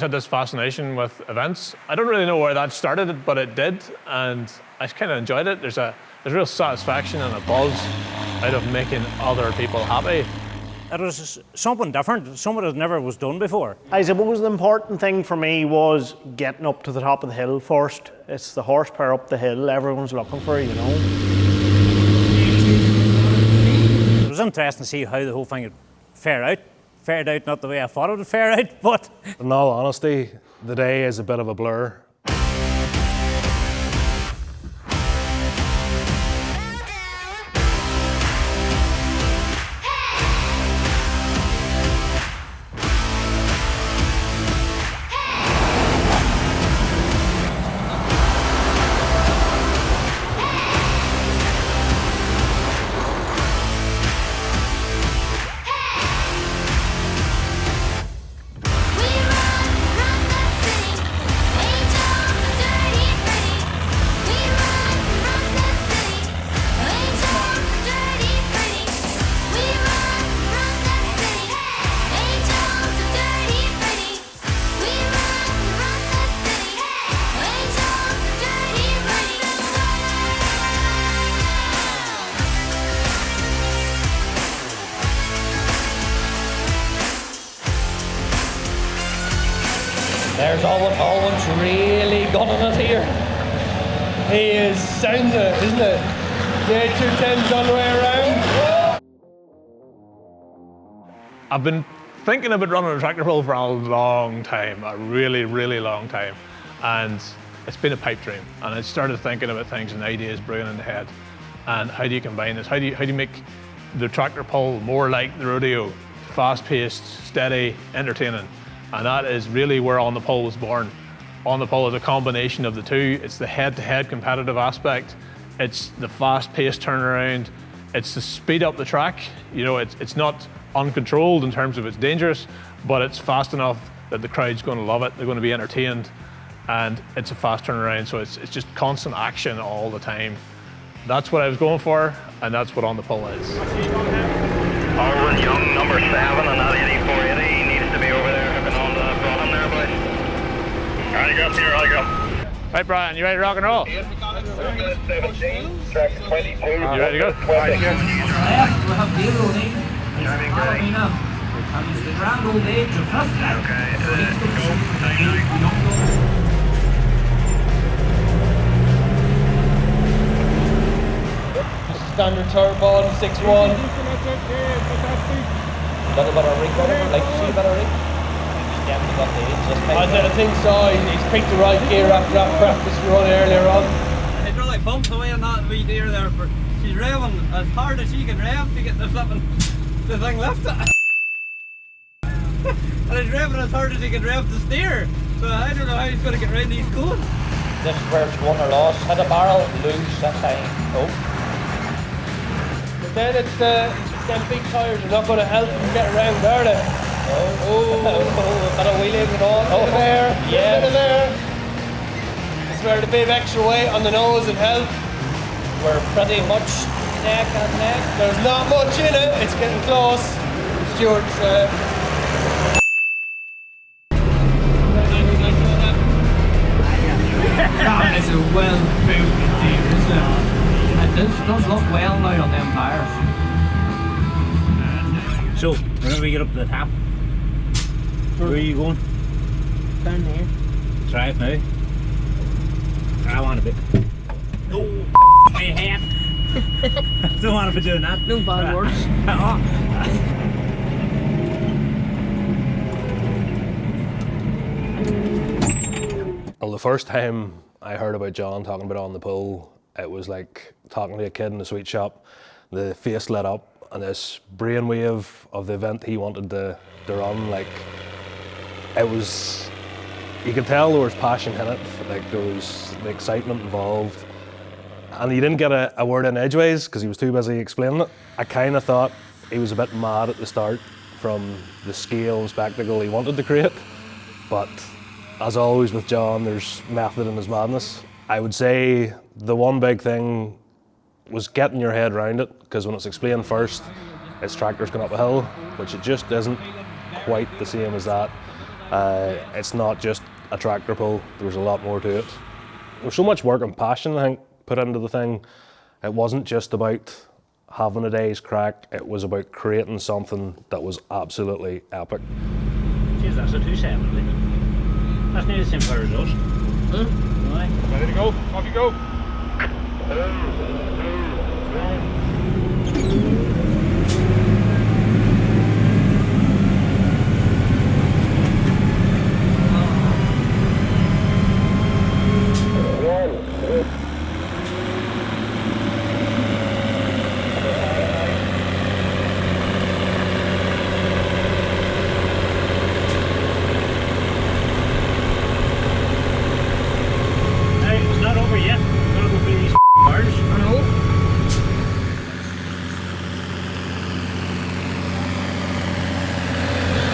had this fascination with events. I don't really know where that started, but it did, and I kind of enjoyed it. There's real satisfaction and a buzz out of making other people happy. It was something different, something that never was done before. I suppose the important thing for me was getting up to the top of the hill first. It's the horsepower up the hill everyone's looking for, you know. It was interesting to see how the whole thing would fare out. Fared out not the way I thought it would fare out, but... In all honesty, the day is a bit of a blur. There's Owen's really gunning it here. He is sounding it, isn't it? Yeah, 210's on the way around. I've been thinking about running a tractor pull for a long time, a really, really long time. And it's been a pipe dream. And I started thinking about things and ideas brewing in the head. And how do you combine this? How do you make the tractor pull more like the rodeo? Fast-paced, steady, entertaining. And that is really where On The Pull was born. On The Pull is a combination of the two. It's the head-to-head competitive aspect. It's the fast-paced turnaround. It's the speed up the track. You know, it's not uncontrolled in terms of it's dangerous, but it's fast enough that the crowd's going to love it. They're going to be entertained, and it's a fast turnaround. So it's just constant action all the time. That's what I was going for, and that's what On The Pull is. Harlan Young, number 7 on that 8480, needs to be over there hooking on to the bottom there, boys. Alright, you go, here I go. Right, Brian, you ready to rock and roll? 17, track 22. You ready to go? Alright, go. Left, we have Dale O'Neill. Driving great. And he's the grand old age of 50. Okay, So he's go, the young goal. Standard turbo, 6.1. Got a better rig on him, like to see a better rig. He's definitely got the age, just I think so. He's picked the right gear after that practice run earlier on. It's really bumped away on that wee deer there. She's revving as hard as she can rev to get the thing lifted. And he's revving as hard as he can rev to steer. So I don't know how he's going to get around these cones. This is where it's won or lost. Hit a barrel, lose that time. Oh. But then it's them big tyres are not going to help him get around, are they? Oh, got a wheelie with on. Oh, there, yeah. bit of there. It's where the bit of extra weight on the nose would help. We're pretty much neck and neck. There's not much in it, it's getting close. Stuart's That is a well-built deer, isn't it? It does look well now on them tires. So, whenever we get up to the top, where are you going? Down here. Try it now. I want a bit. No, my head. I don't want to be doing that. No bad words. Well, the first time I heard about John talking about On The Pull, it was like talking to a kid in a sweet shop. The face lit up and this brainwave of the event he wanted to run, like, it was, you could tell there was passion in it, like there was the excitement involved. And he didn't get a word in edgeways because he was too busy explaining it. I kind of thought he was a bit mad at the start from the scale and spectacle he wanted to create, but as always with John, there's method in his madness. I would say the one big thing was getting your head around it, because when it's explained first, it's tractors going up a hill, which it just isn't quite the same as that. It's not just a tractor pull, there's a lot more to it. There's so much work and passion, I think, put into the thing. It wasn't just about having a day's crack, it was about creating something that was absolutely epic. Jeez, that's a 270. That's nearly the same fire as us. Right. Ready to go? Off you go. It's not over yet. We're gonna go through these bars. I know.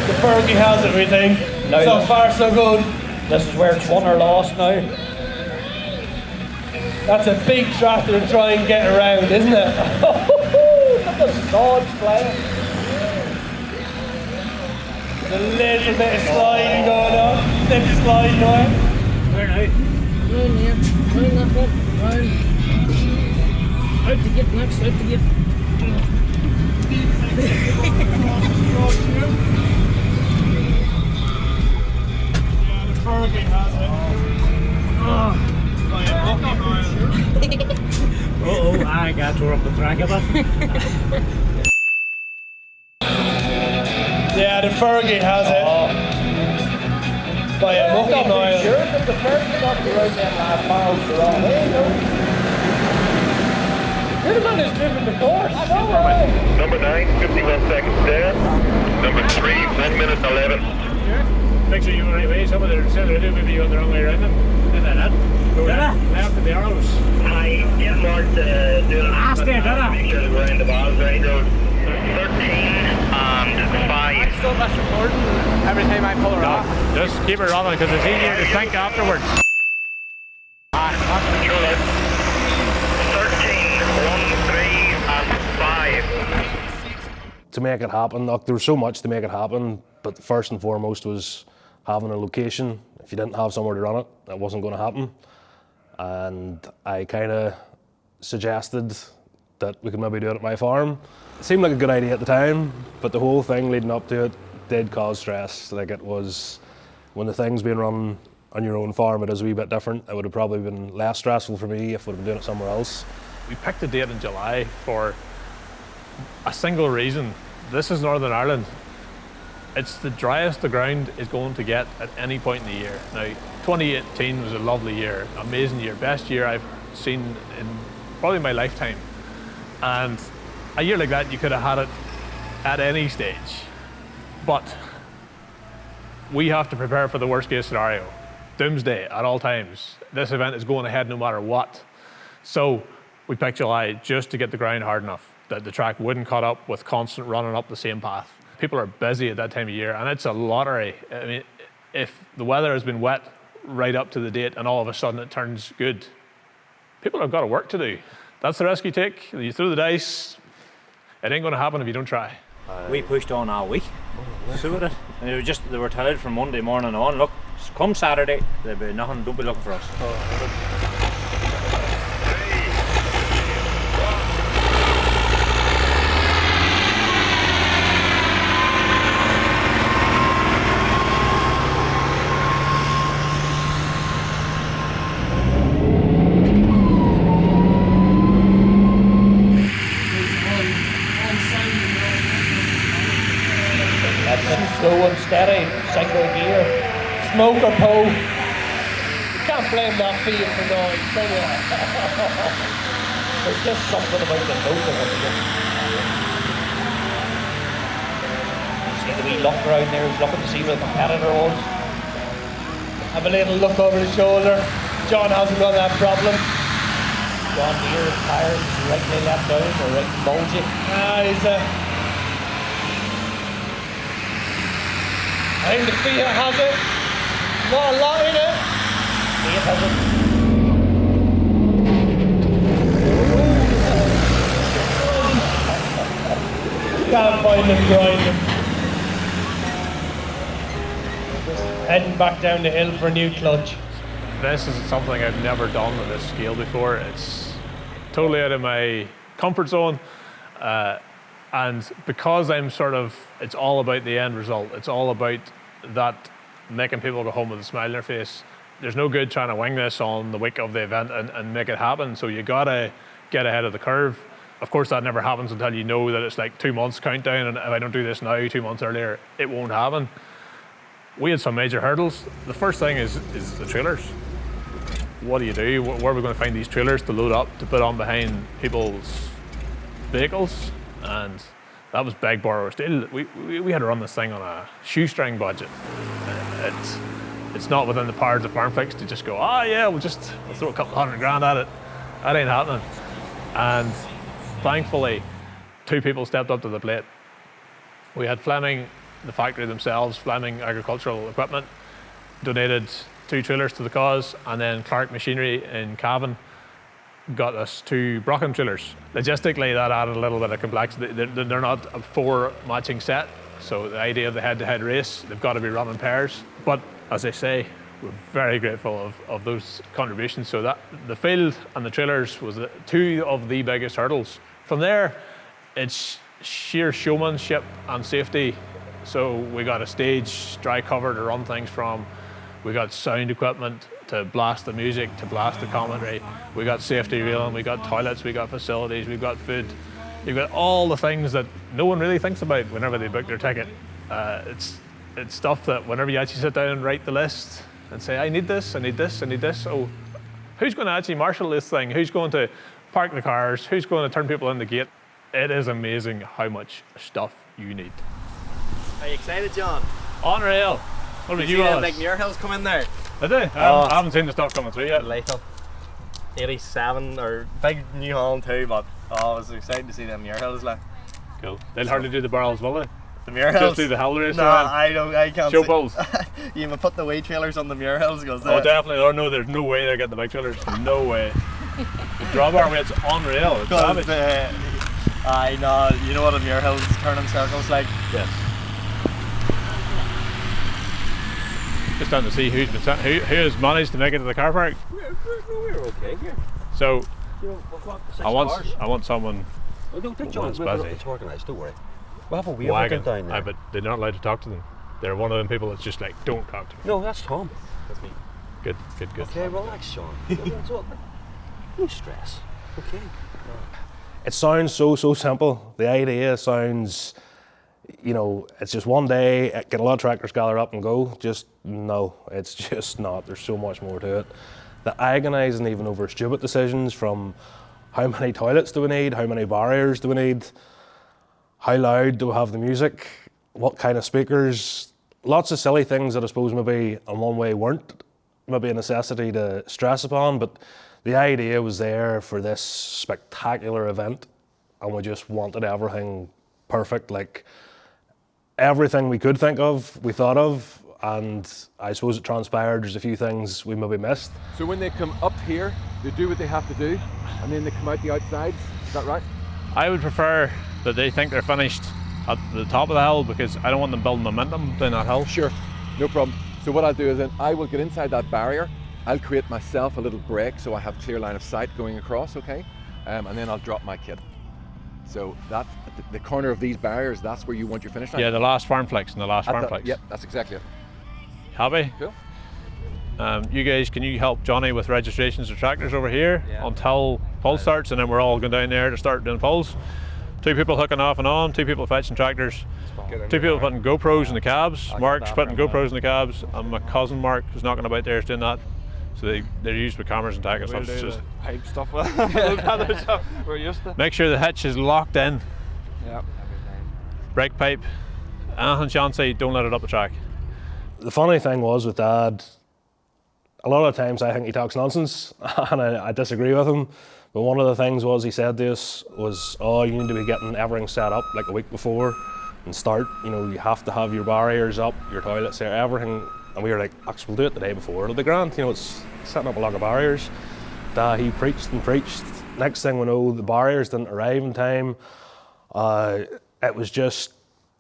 The Fergie has it, we think. No, So far, so good. This is where it's won or lost now. That's a big tractor to try and get around, isn't it? Look at the swords flying. There's a little bit of sliding going on. Slip slide now. Where now? Round here, round that one, round. Out to get next, out to get. Yeah, the Fergie has it. Uh-oh, I got tore up the track of it. Yeah, the Fergie has it. By a mucky mile. Sure that the first got to road them last miles the wrong way, no? You're the man who's driven the course. I know, right? Number 9, 51 seconds there. Number 3, 1 minute 11. Make sure you're the right way. Some of the center do maybe you're the wrong way around them. Did that? Go left of the arrows. Hi, get Mark to do it. Last there, did Make sure that we're in the balls right road. 13 and 5. Still that's recording every time I pull her off. Just keep it running because it's easier to think afterwards. Control it. 13, 1, 3 and 5. To make it happen, look, there was so much to make it happen, but first and foremost was having a location. If you didn't have somewhere to run it, that wasn't going to happen. And I kind of suggested that we could maybe do it at my farm. It seemed like a good idea at the time, but the whole thing leading up to it did cause stress. Like, it was, when the thing's being run on your own farm, it is a wee bit different. It would have probably been less stressful for me if we'd been doing it somewhere else. We picked a date in July for a single reason. This is Northern Ireland. It's the driest the ground is going to get at any point in the year. Now, 2018 was a lovely year, amazing year, best year I've seen in probably my lifetime. And a year like that, you could have had it at any stage. But we have to prepare for the worst case scenario. Doomsday at all times. This event is going ahead no matter what. So we picked July just to get the ground hard enough that the track wouldn't cut up with constant running up the same path. People are busy at that time of year, and it's a lottery. I mean, if the weather has been wet right up to the date and all of a sudden it turns good, people have got work to do. That's the risk you take. You throw the dice. It ain't going to happen if you don't try. We pushed on all week. Suited it. And they were tired from Monday morning on. Look, come Saturday, there'll be nothing, don't be looking for us. Slow and steady, single gear. Smoke or pull. You can't blame that field for noise, can you? There's just something about the note of it. See the wee look around there, he's looking to see where the competitor was. Have a little look over the shoulder. John hasn't got that problem. John Deere is tired, he's right knee left down, or right bulgy. He's I think the Fiat has it. Not a lot in it. Fiat has it. Can't find them grinding. heading back down the hill for a new clutch. This is something I've never done at this scale before. It's totally out of my comfort zone. And because it's all about the end result. It's all about that making people go home with a smile on their face. There's no good trying to wing this on the week of the event and make it happen. So you gotta get ahead of the curve. Of course, that never happens until you know that it's like 2 months countdown, and if I don't do this now, 2 months earlier, it won't happen. We had some major hurdles. The first thing is the trailers. What do you do? Where are we going to find these trailers to load up, to put on behind people's vehicles? And that was big borrower steel. We had to run this thing on a shoestring budget. It's not within the powers of Farmflix to just go, yeah, we'll throw a couple $100,000 at it. That ain't happening. And thankfully, 2 people stepped up to the plate. We had Fleming, the factory themselves, Fleming Agricultural Equipment, donated 2 trailers to the cause, and then Clark Machinery in Cavan got us 2 Brocken trailers. Logistically, that added a little bit of complexity. They're not a 4 matching set, so the idea of the head-to-head race, they've got to be run in pairs. But as I say, we're very grateful of those contributions. So that the field and the trailers was 2 of the biggest hurdles. From there, it's sheer showmanship and safety. So we got a stage, dry cover to run things from. We got sound equipment to blast the music, to blast the commentary. We got safety railing, we got toilets, we got facilities, we've got food. You've got all the things that no one really thinks about whenever they book their ticket. It's stuff that whenever you actually sit down and write the list and say, I need this, I need this, I need this. Oh, who's going to actually marshal this thing? Who's going to park the cars? Who's going to turn people in the gate? It is amazing how much stuff you need. Are you excited, John? Unreal. What about you, see Alice? the big mirror hills come in there? Did they? I haven't seen the stuff coming through yet. Lethal. 87 or big New Holland too, but I was excited to see them mirror hills. Like. Cool. They'll hardly do the barrels, will they? The mirror hills? Just do the hill race? Nah, I can't. Show poles. You can put the wee trailers on the mirror hills. Oh, definitely. Oh, no, there's no way they're getting the big trailers. No way. The drawbar weight's unreal. It's savage. I know. You know what a mirror hills turning circles like? Yes. Just down to see who has managed to make it to the car park. We're okay here. So, I want someone. Oh, don't take John. It's organised. Don't worry. We'll have a wee wagon down there. But they're not allowed to talk to them. They're one of them people that's just like, don't talk to me. No, that's Tom. That's me. Good. Okay, relax, Sean. No stress. Okay. It sounds so simple. The idea sounds, it's just one day, get a lot of tractors gather up and go. No, it's just not. There's so much more to it. The agonising even over stupid decisions, from how many toilets do we need, how many barriers do we need, how loud do we have the music, what kind of speakers, lots of silly things that I suppose maybe in one way weren't maybe a necessity to stress upon, but the idea was there for this spectacular event, and we just wanted everything perfect. Like everything we could think of, we thought of, and I suppose it transpired there's a few things we maybe missed. So when they come up here, they do what they have to do, and then they come out the outside, is that right? I would prefer that they think they're finished at the top of the hill, because I don't want them building momentum down that hill. Sure, no problem. So what I'll do is then I will get inside that barrier, I'll create myself a little break so I have clear line of sight going across, okay? And then I'll drop my kit. So that, the corner of these barriers, that's where you want your finish line? Yeah, the last Farmflix and the last Farmflix. Yep, that's exactly it. Happy? Cool. You guys, can you help Johnny with registrations of tractors over here until pull starts, and then we're all going down there to start doing pulls. 2 people hooking off and on, 2 people fetching tractors, 2 people putting GoPros in the cabs. Mark's putting GoPros in the cabs, and my cousin Mark, who's knocking about there, is doing that. So they're used with cameras and tag and stuff. Just hype stuff. We're used to. Make sure the hitch is locked in. Yep. Brake pipe, anything chancy, don't let it up the track. The funny thing was with Dad, a lot of times I think he talks nonsense, and I disagree with him. But one of the things was he said to us was, you need to be getting everything set up like a week before and start. You have to have your barriers up, your toilets there, everything. And we were like, we'll do it the day before. It'll be grand. It's setting up a lot of barriers. He preached and preached. Next thing we know, the barriers didn't arrive in time. It was just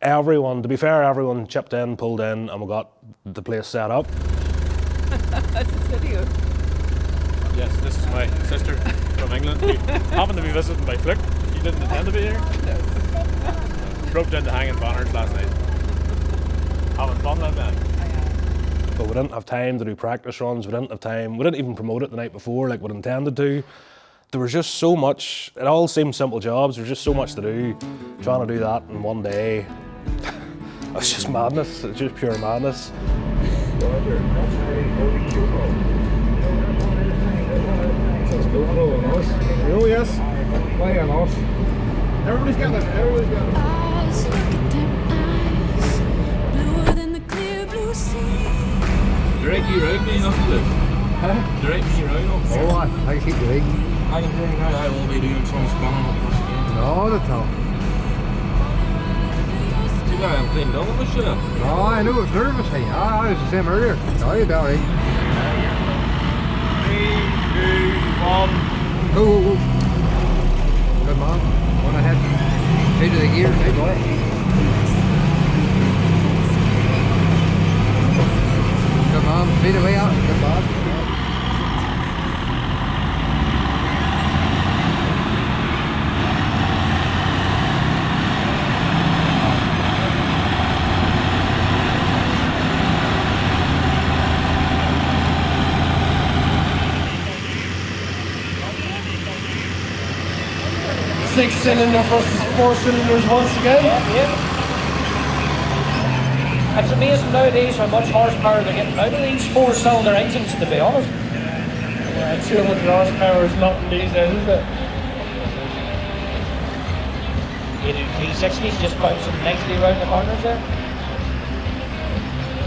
everyone, to be fair, everyone chipped in, pulled in, and we got the place set up. That's this video. Yes, this is my sister from England who happened to be visiting by fluke. She didn't intend to be here. Roped into hanging banners last night. Having fun that night. But we didn't have time to do practice runs, we didn't even promote it the night before like we'd intended to. There was just so much, it all seemed simple jobs, there was just so much to do. Trying to do that in one day, it was just madness, it's just pure madness. Oh yes, why are lost? Everybody's got it, everybody's got it. Eyes, look at them eyes, bluer than the clear blue sea. Direct you right, me enough to do. Huh? Direct me right off. Oh, I keep the rig. I can bring out, I will be doing some spanning up this again. No, that's all. See that I'm cleaned up with shit. No, I knew it was nervous. Hey, I was the same earlier. No, you're about right. 3, 2, 1. Oh. Good man. One ahead. Straight to the gears, hey boy. Good man. Straight away out. Good man. 6-cylinder versus 4 cylinders once again. It's amazing nowadays how much horsepower they're getting out of these 4-cylinder engines, to be honest. Yeah, 200 horsepower is nothing these days, is it? You do 360s just bouncing nicely around the corners there.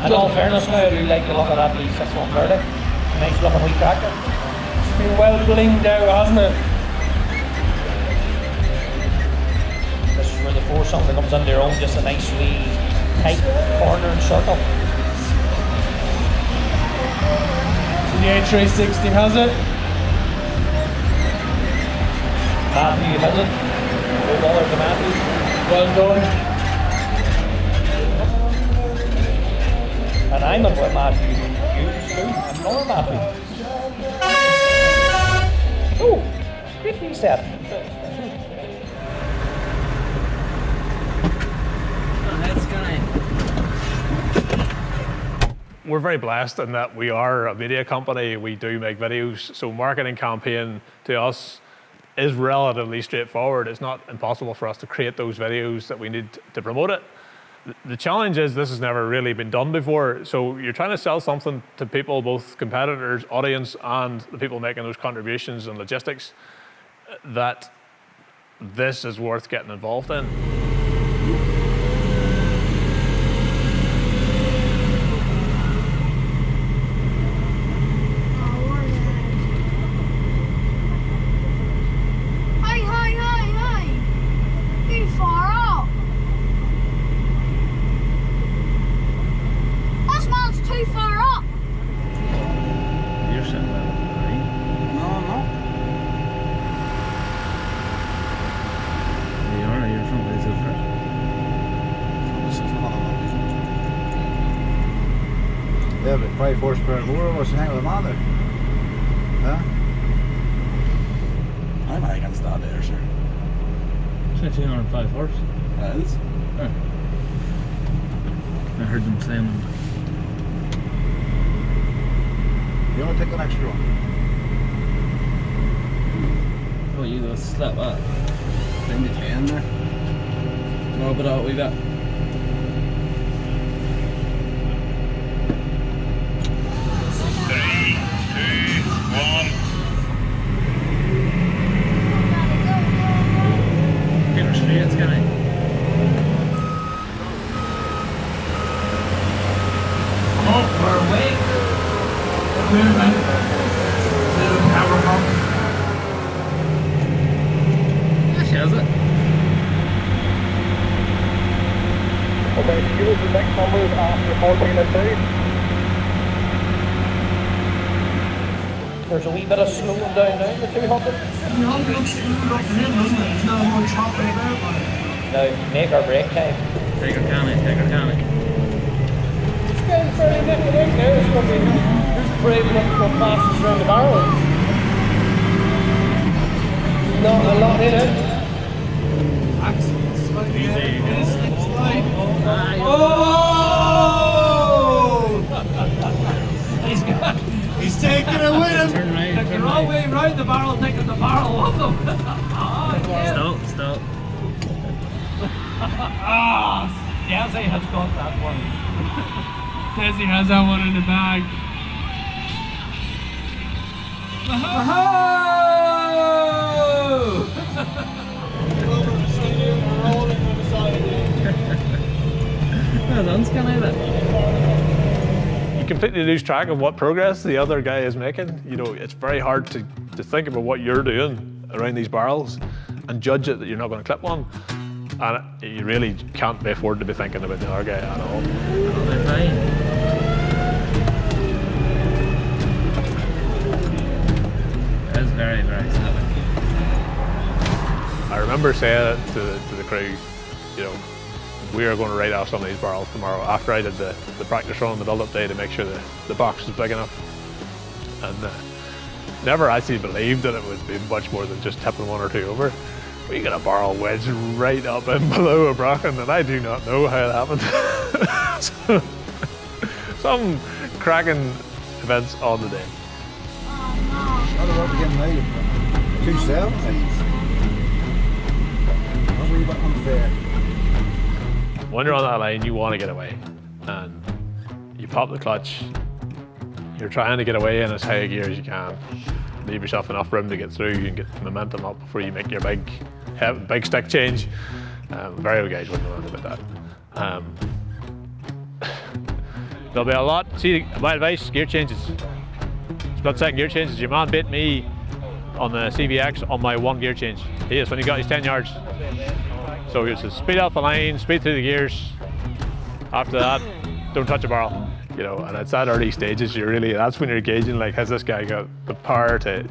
In all fairness now, I do like the look of that V630. Nice looking wee tractor. It's been well blinged out, hasn't it? This is where the 4-cylinder comes under their own, just a nice wee tight corner and circle. So the A360 has it. Matthew has it. $2 to Matthew. Well done. And I'm a with Matthew. You too. Another Matthew. Oh, great reset. We're very blessed in that we are a media company. We do make videos, so marketing campaign to us is relatively straightforward. It's not impossible for us to create those videos that we need to promote it. The challenge is this has never really been done before, so you're trying to sell something to people, both competitors, audience, and the people making those contributions and logistics, that this is worth getting involved in. Yeah, but 5 horsepower more, what's the hang of the man there? Huh? I'm high against that there, sir. It's only 205 horse. That is? Yeah. I heard them saying them. You want to take an extra one? Oh, you go slap that. Bring the 10 there. No, but we got. Okay, use the next numbers after 14 and 2. There's a wee bit of slowing down now, the 200. The 200 looks smooth up the hill, doesn't it? There's not much hopping about on it. Now, make or break time. Take or can it, take or can it. It's getting fairly neck and neck now. It's going to be who's brave enough to go fastest around the barrel. Not a lot in it. He's taking it with him. Took the wrong way round the barrel, taking the barrel with him. Stop. Desi has got that one. Desi has that one in the bag. Well done, Scanner. You completely lose track of what progress the other guy is making. You know, it's very hard to think about what you're doing around these barrels and judge it that you're not going to clip one. And you really can't afford to be thinking about the other guy at all. They're fine. That's very, very silly. I remember saying it to the crew, you know, we are going to write off some of these barrels tomorrow after I did the practice run on the build-up day to make sure the box was big enough. And never actually believed that it would be much more than just tipping one or two over. We got a barrel wedged right up and below a bracken, and I do not know how it happened. So, some cracking events on the day. How do I get made? 270. That's really unfair. When you're on that line, you want to get away, and you pop the clutch. You're trying to get away in as high a gear as you can. Leave yourself enough room to get through and get the momentum up before you make your big stick change. Very old guys wouldn't know anything about that. There'll be a lot. See, my advice: gear changes. Split-second gear changes. Your man bit me on the CVX on my one gear change. He is when he got his 10 yards. So he says, speed off the line, speed through the gears. After that, don't touch a barrel. You know, and it's that early stages. That's when you're gauging, like, has this guy got the power to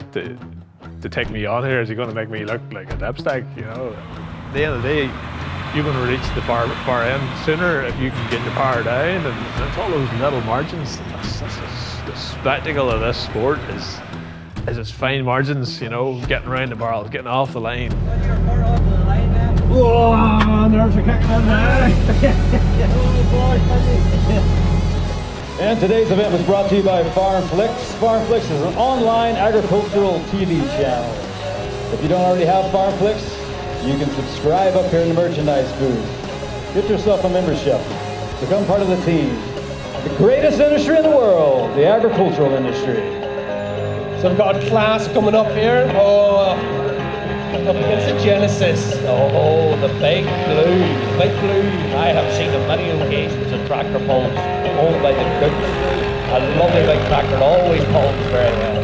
take me on here? Is he going to make me look like a dipstick? You know, at the end of the day, you're going to reach the far end sooner if you can get your power down, and it's all those little margins. The spectacle of this sport is its fine margins. You know, getting around the barrel, getting off the line. Oh, nerves are kicking in there. And today's event was brought to you by Farmflix. Farmflix is an online agricultural TV channel. If you don't already have Farmflix, you can subscribe up here in the merchandise booth. Get yourself a membership. Become part of the team. The greatest industry in the world, the agricultural industry. So we've got class coming up here. Oh, up against the Genesis. Oh, the big blue. I have seen on many occasions a tractor pulled owned by the cook. A lovely big tractor, always pulls very well.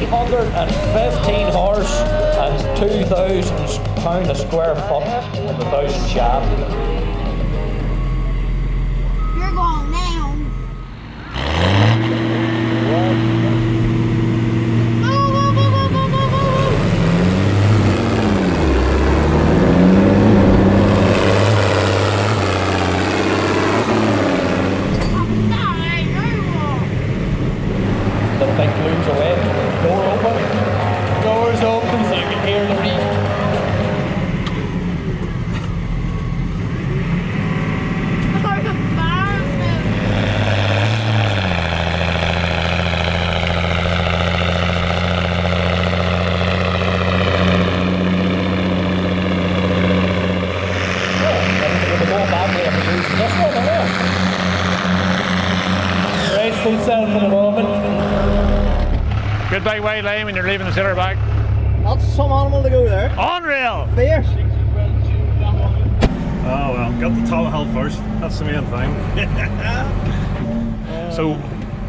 315 horse and 2,000 pound a square foot in the 1,000 shaft. You're going down. The big blues away. Door open. Doors open so you can hear the reef. Race himself for the moment. Good big wide line when you're leaving the center back. That's some animal to go there. Unreal! Fierce. Oh well, got the top hill first. That's the main thing. So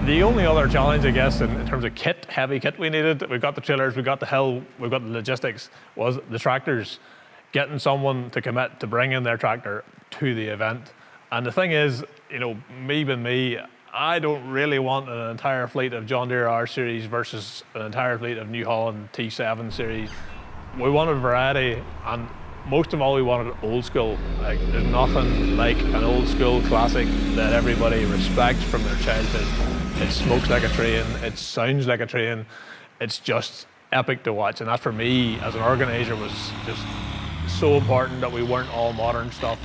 the only other challenge, I guess, in terms of kit, heavy kit we needed, we've got the trailers, we've got the hill, we've got the logistics, was the tractors. Getting someone to commit to bring in their tractor to the event. And the thing is, you know, me being me, I don't really want an entire fleet of John Deere R series versus an entire fleet of New Holland T7 series. We wanted variety, and most of all we wanted old school. Like, there's nothing like an old school classic that everybody respects from their childhood. It smokes like a train, it sounds like a train, it's just epic to watch. And that for me as an organizer was just so important, that we weren't all modern stuff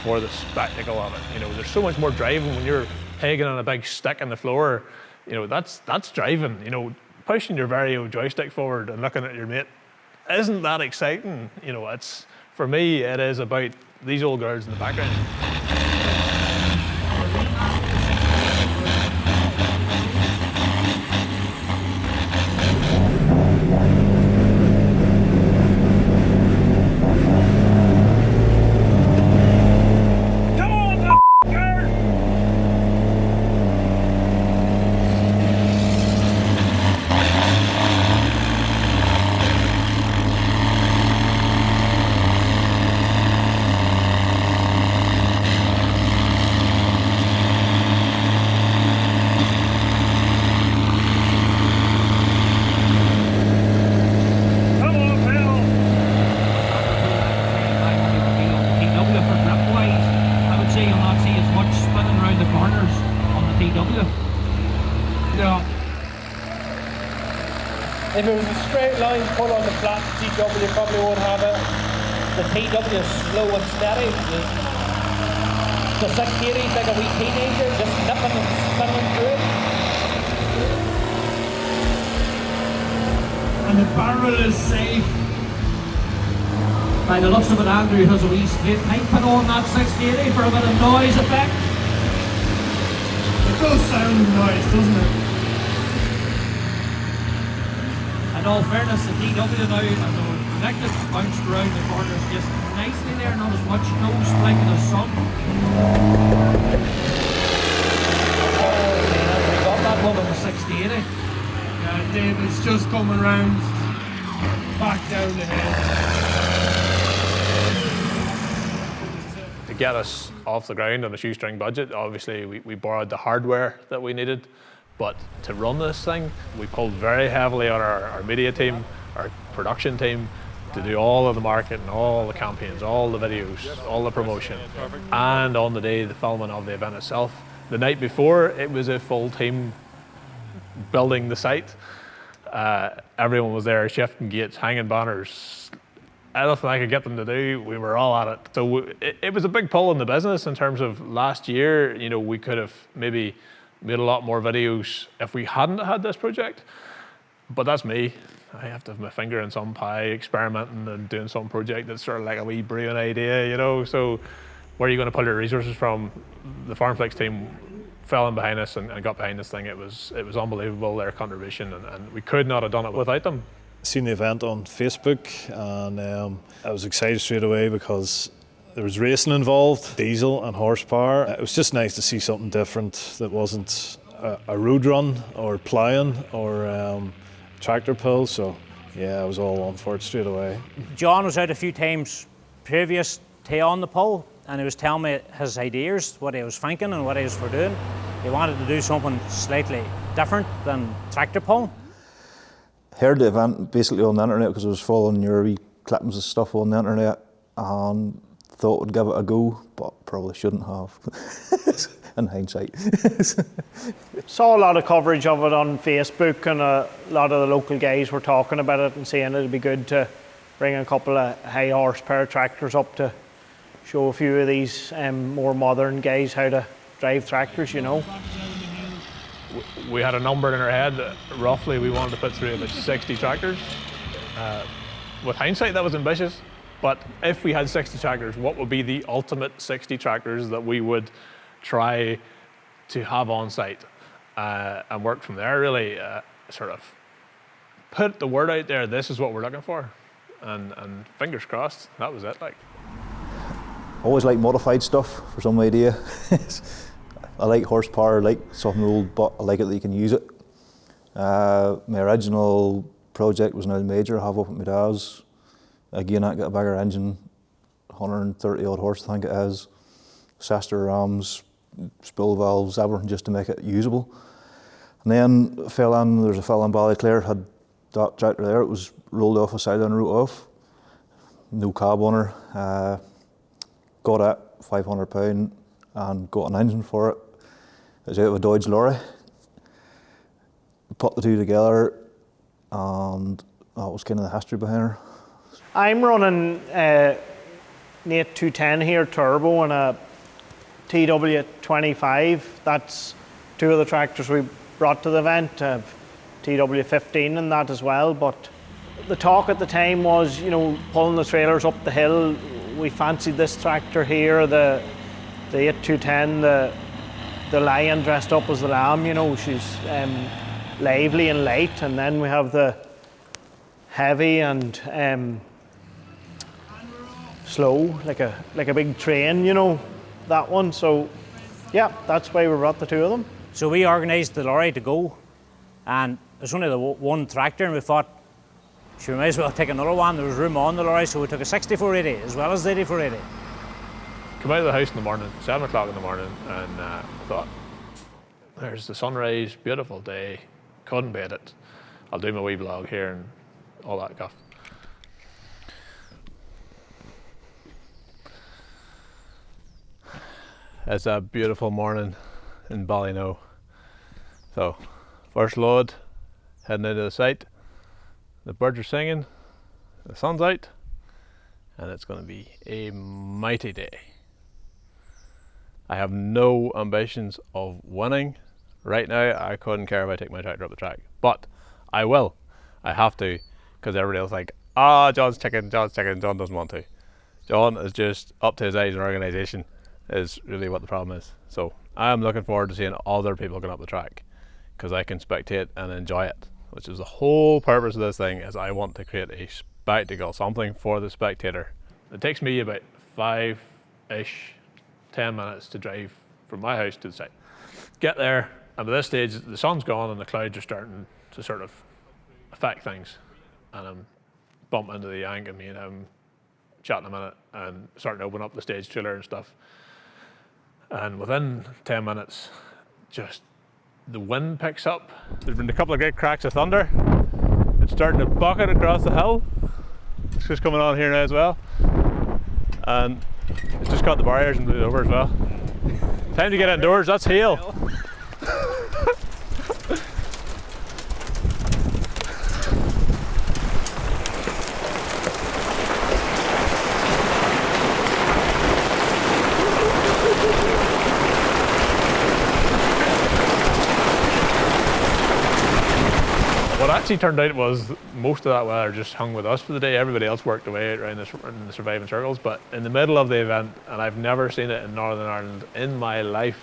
for the spectacle of it. You know, there's so much more driving when you're pegging on a big stick on the floor. You know, that's driving. You know, pushing your Vario joystick forward and looking at your mate, isn't that exciting? You know, it's, for me, it is about these old girls in the background. If it was a straight line pull on the flat, the TW probably won't have it. The TW is slow and steady. The 680 is like a wee teenager, just nipping and spinning through it. And the barrel is safe. By the looks of it, Andrew has a wee straight pipe put on that 680 for a bit of noise effect. It does sound nice, doesn't it? In all fairness, the TW now, as the connected bounced around the corners just nicely there, not as much nose blinking as sun. We got that one on the 680. Yeah, David's just coming round, back down the hill. To get us off the ground on a shoestring budget, obviously we borrowed the hardware that we needed. But to run this thing, we pulled very heavily on our media team, our production team, to do all of the marketing, all the campaigns, all the videos, all the promotion. And on the day, the filming of the event itself. The night before, it was a full team building the site. Everyone was there, shifting gates, hanging banners. Anything I could get them to do, we were all at it. So it was a big pull in the business in terms of last year. You know, we could have maybe made a lot more videos if we hadn't had this project, but that's me. I have to have my finger in some pie, experimenting and doing some project that's sort of like a wee brilliant idea, you know. So where are you going to pull your resources from? The Farmflix team fell in behind us and got behind this thing. It was unbelievable, their contribution, and we could not have done it without them. Seen the event on Facebook, and I was excited straight away because there was racing involved, diesel and horsepower. It was just nice to see something different that wasn't a road run or ploughing or tractor pull. So yeah, I was all on for it straight away. John was out a few times previous to on the pull, and he was telling me his ideas, what he was thinking and what he was for doing. He wanted to do something slightly different than tractor pull. Heard the event basically on the internet because I was following your wee clippings and stuff on the internet, and thought would give it a go, but probably shouldn't have, in hindsight. Saw a lot of coverage of it on Facebook, and a lot of the local guys were talking about it and saying it'd be good to bring a couple of high horsepower tractors up to show a few of these more modern guys how to drive tractors, you know. We had a number in our head that roughly we wanted to put through about 60 tractors. With hindsight, that was ambitious. But if we had 60 tractors, what would be the ultimate 60 tractors that we would try to have on site and work from there, really sort of put the word out there, this is what we're looking for. And fingers crossed, that was it. Like, Always like modified stuff for some idea. I like horsepower, I like something old, but I like it that you can use it. My original project was now the major I have up at my dad's. Again, I got a bigger engine, 130 odd horse I think it is. Sister Rams, spool valves, everything just to make it usable. And then there's a fella in Ballyclare had that tractor there. It was rolled off a side and wrote off. No cab on her. Got it, £500, and got an engine for it. It was out of a Dodge lorry. Put the two together, and that was kind of the history behind her. I'm running an 8210 here turbo and a TW25. That's two of the tractors we brought to the event. TW15 and that as well. But the talk at the time was, you know, pulling the trailers up the hill. We fancied this tractor here, the 8210, the lion dressed up as the lamb. You know, she's lively and light, and then we have the heavy and slow, like a big train, you know, that one. So yeah, that's why we brought the two of them. So we organised the lorry to go, and there's only the one tractor, and we thought, sure, we might as well take another one. There was room on the lorry, so we took a 6480 as well as the 8480. Come out of the house in the morning, 7 o'clock in the morning, and thought, there's the sunrise, beautiful day, couldn't beat it. I'll do my wee vlog here and all that guff. It's a beautiful morning in Ballyknoe. So, first load, heading into the site. The birds are singing, the sun's out, and it's going to be a mighty day. I have no ambitions of winning. Right now, I couldn't care if I take my tractor up the track, but I will. I have to, because everybody else is like, John's chicken, John doesn't want to. John is just up to his eyes in organisation, is really what the problem is. So I am looking forward to seeing other people going up the track, because I can spectate and enjoy it, which is the whole purpose of this thing, is I want to create a spectacle, something for the spectator. It takes me about 5-ish, 10 minutes to drive from my house to the site. Get there, and by this stage, the sun's gone and the clouds are starting to sort of affect things. And I'm bumping into the yank, and me and him chatting a minute and starting to open up the stage trailer and stuff. And within 10 minutes, just the wind picks up. There's been a couple of great cracks of thunder. It's starting to bucket across the hill. It's just coming on here now as well. And it's just got the barriers and blew it over as well. Time to get indoors, that's hail. What actually turned out was most of that weather just hung with us for the day. Everybody else worked away around in the surviving circles, but in the middle of the event, and I've never seen it in Northern Ireland in my life,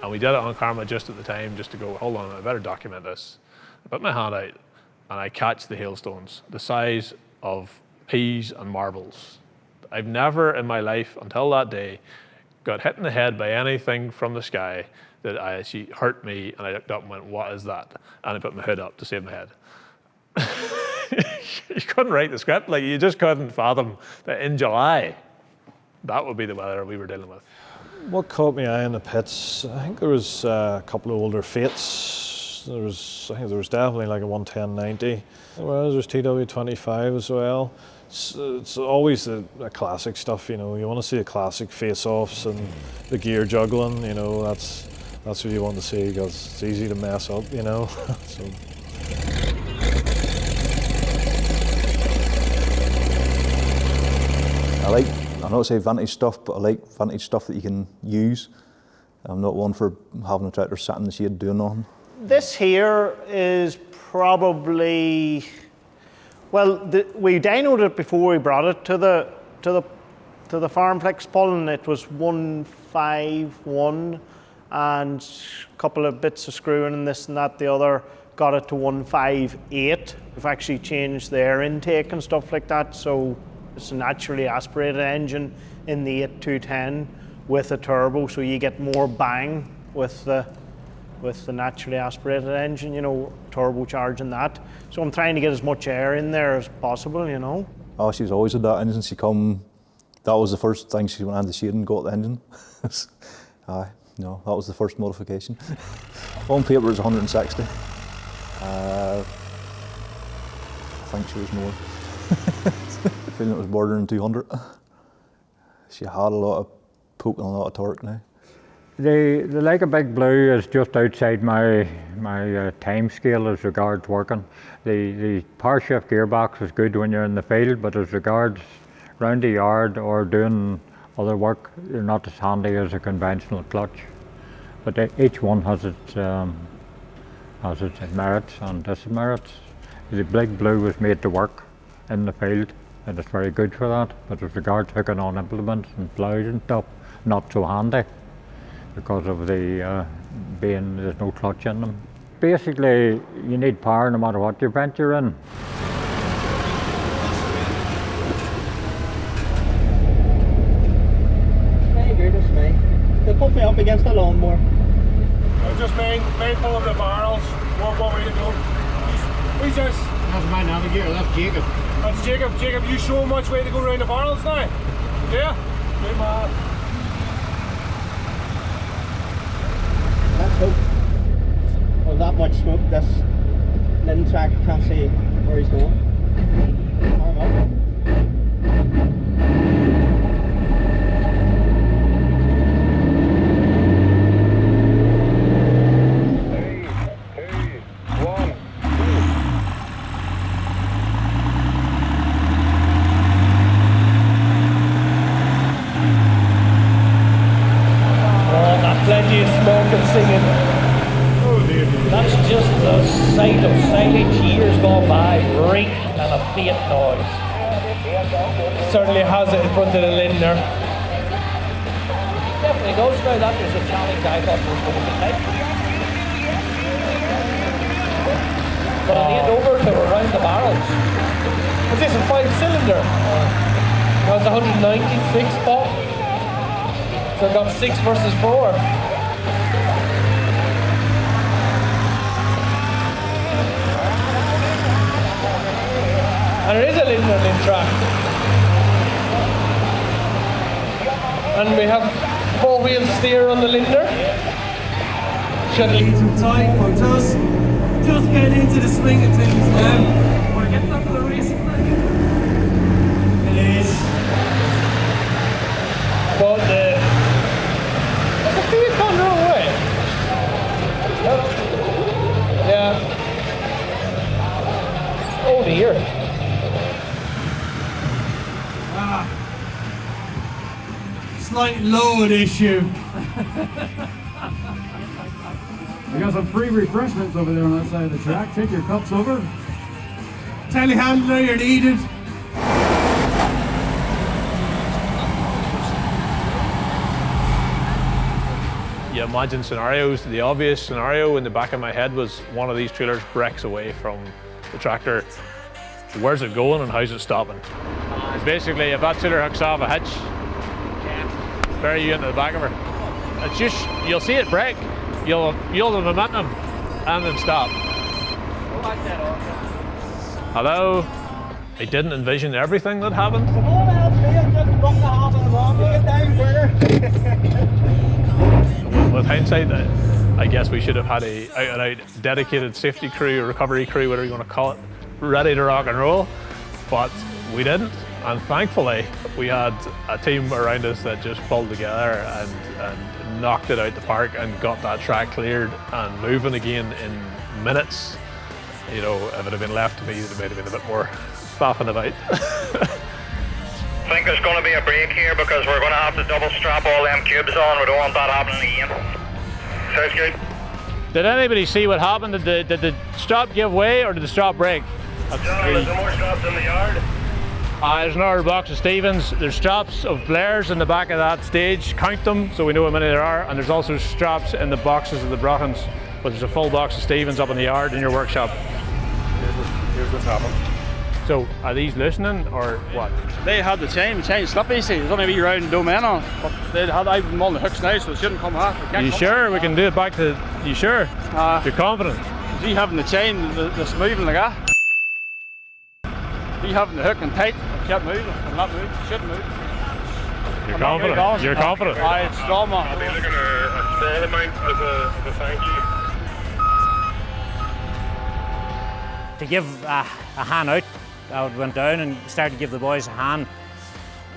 and we did it on camera just at the time, just to go, hold on, I better document this. I put my hand out and I catch the hailstones, the size of peas and marbles. I've never in my life, until that day, got hit in the head by anything from the sky that actually hurt me, and I looked up and went, what is that? And I put my hood up to save my head. You couldn't write the script, like you just couldn't fathom that in July, that would be the weather we were dealing with. What caught my eye in the pits, I think there was a couple of older Fates. I think there was definitely like a 110-90. Well, there's TW25 as well. It's always the classic stuff, you know. You want to see the classic face-offs and the gear juggling, you know. That's what you want to see, because it's easy to mess up, you know. So. I don't say vintage stuff, but I like vintage stuff that you can use. I'm not one for having a tractor sitting in the shade doing nothing. This here is probably, well, we dynoed it before we brought it to the Farmflix pull, and it was 151, and a couple of bits of screwing and this and that. The other got it to 158. We've actually changed the air intake and stuff like that, so it's a naturally aspirated engine in the 8210 with a turbo, so you get more bang with the naturally aspirated engine, you know, turbocharging that. So I'm trying to get as much air in there as possible, you know. Oh, she's always had that engine. That was the first thing she went on the shade and got the engine. Aye. No, that was the first modification. On paper it's 160. I think she was more. Feeling it was bordering 200. She had a lot of poke and a lot of torque now. The Like a Big Blue is just outside my time scale as regards working. The power shift gearbox is good when you're in the field, but as regards round the yard or doing other work, they're not as handy as a conventional clutch. But each one has its merits and demerits. The Big Blue was made to work in the field, and it's very good for that. But as regards hooking on implements and ploughs and stuff, not so handy, because of the there's no clutch in them. Basically, you need power no matter what event you're in. Hey, you're just me. They put me up against the lawnmower. Just mindful of the barrels. What way to go? Who's this? That's my navigator, that's Jacob. That's Jacob. Jacob, you show him which way to go around the barrels now? Yeah? Good man. Let's hope. Well, that much smoke, this Lynn tractor can't see where he's going. Arm up. Plenty of smoke and singing. That's just the sight of silage years gone by, reek and a faint noise. Certainly has it in front of the Lindner. Definitely goes now. That was a challenge I thought was going to take. But I need over to around the barrels. Is this a 5-cylinder? That's 196 spot. So I've got 6 versus 4. And there is a Lindner Lynn track. And we have 4-wheel steer on the Lindner. Should Need some time, we're just getting into the swing of things now. We're getting up to the racing now. It is. But there's a few gone the wrong way. Yeah. Oh dear. Slight load issue. We got some free refreshments over there on that side of the track. Take your cups over. Telehandler, you're needed. You imagine scenarios. The obvious scenario in the back of my head was one of these trailers breaks away from the tractor. Where's it going and how's it stopping? Basically, if that trailer hooks off a hitch, bury you into the back of her. It's just, you'll see it break, you'll feel the momentum and then stop. Hello? I didn't envision everything that happened. With hindsight, I guess we should have had a out-and-out dedicated safety crew, recovery crew, whatever you want to call it, ready to rock and roll, but we didn't. And thankfully, we had a team around us that just pulled together and knocked it out the park and got that track cleared and moving again in minutes. You know, if it had been left to me, it might have been a bit more faffing about. I think there's going to be a break here because we're going to have to double strap all them cubes on. We don't want that happening again. Sounds good. Did anybody see what happened? Did the strap give way or did the strap break? There's more straps in the yard. There's another box of Stevens. There's straps of Blairs in the back of that stage. Count them so we know how many there are. And there's also straps in the boxes of the Brockens. But there's a full box of Stevens up in the yard in your workshop. Here's what's happened. So are these loosening or what? They had the chain slipped easy. There's only a wee round domain on it. But they had them on the hooks now, so it shouldn't come off. You sure we can do it back to? You sure? You're confident? You having the chain that's moving like that. You having the hook and tight, it kept moving, and not moving, it shouldn't move. You're confident. You're confident. Aye, it's strong, man. I'll be looking at a small amount as a thank you. To give a hand out, I went down and started to give the boys a hand.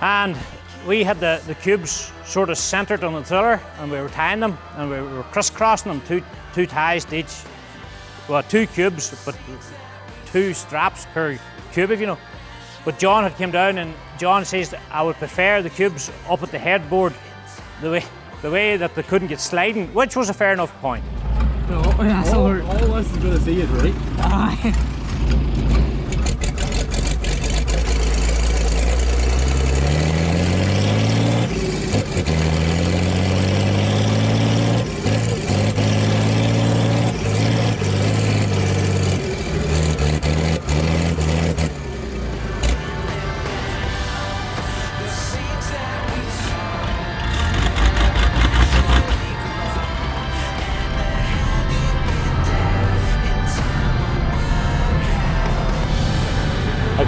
And we had the cubes sort of centered on the tiller, and we were tying them, and we were crisscrossing them, two ties to each, well, 2 cubes, but 2 straps per cube, if you know. But John had come down, and John says that I would prefer the cubes up at the headboard, the way that they couldn't get sliding, which was a fair enough point. No, that's all this is going to see is right. Aye.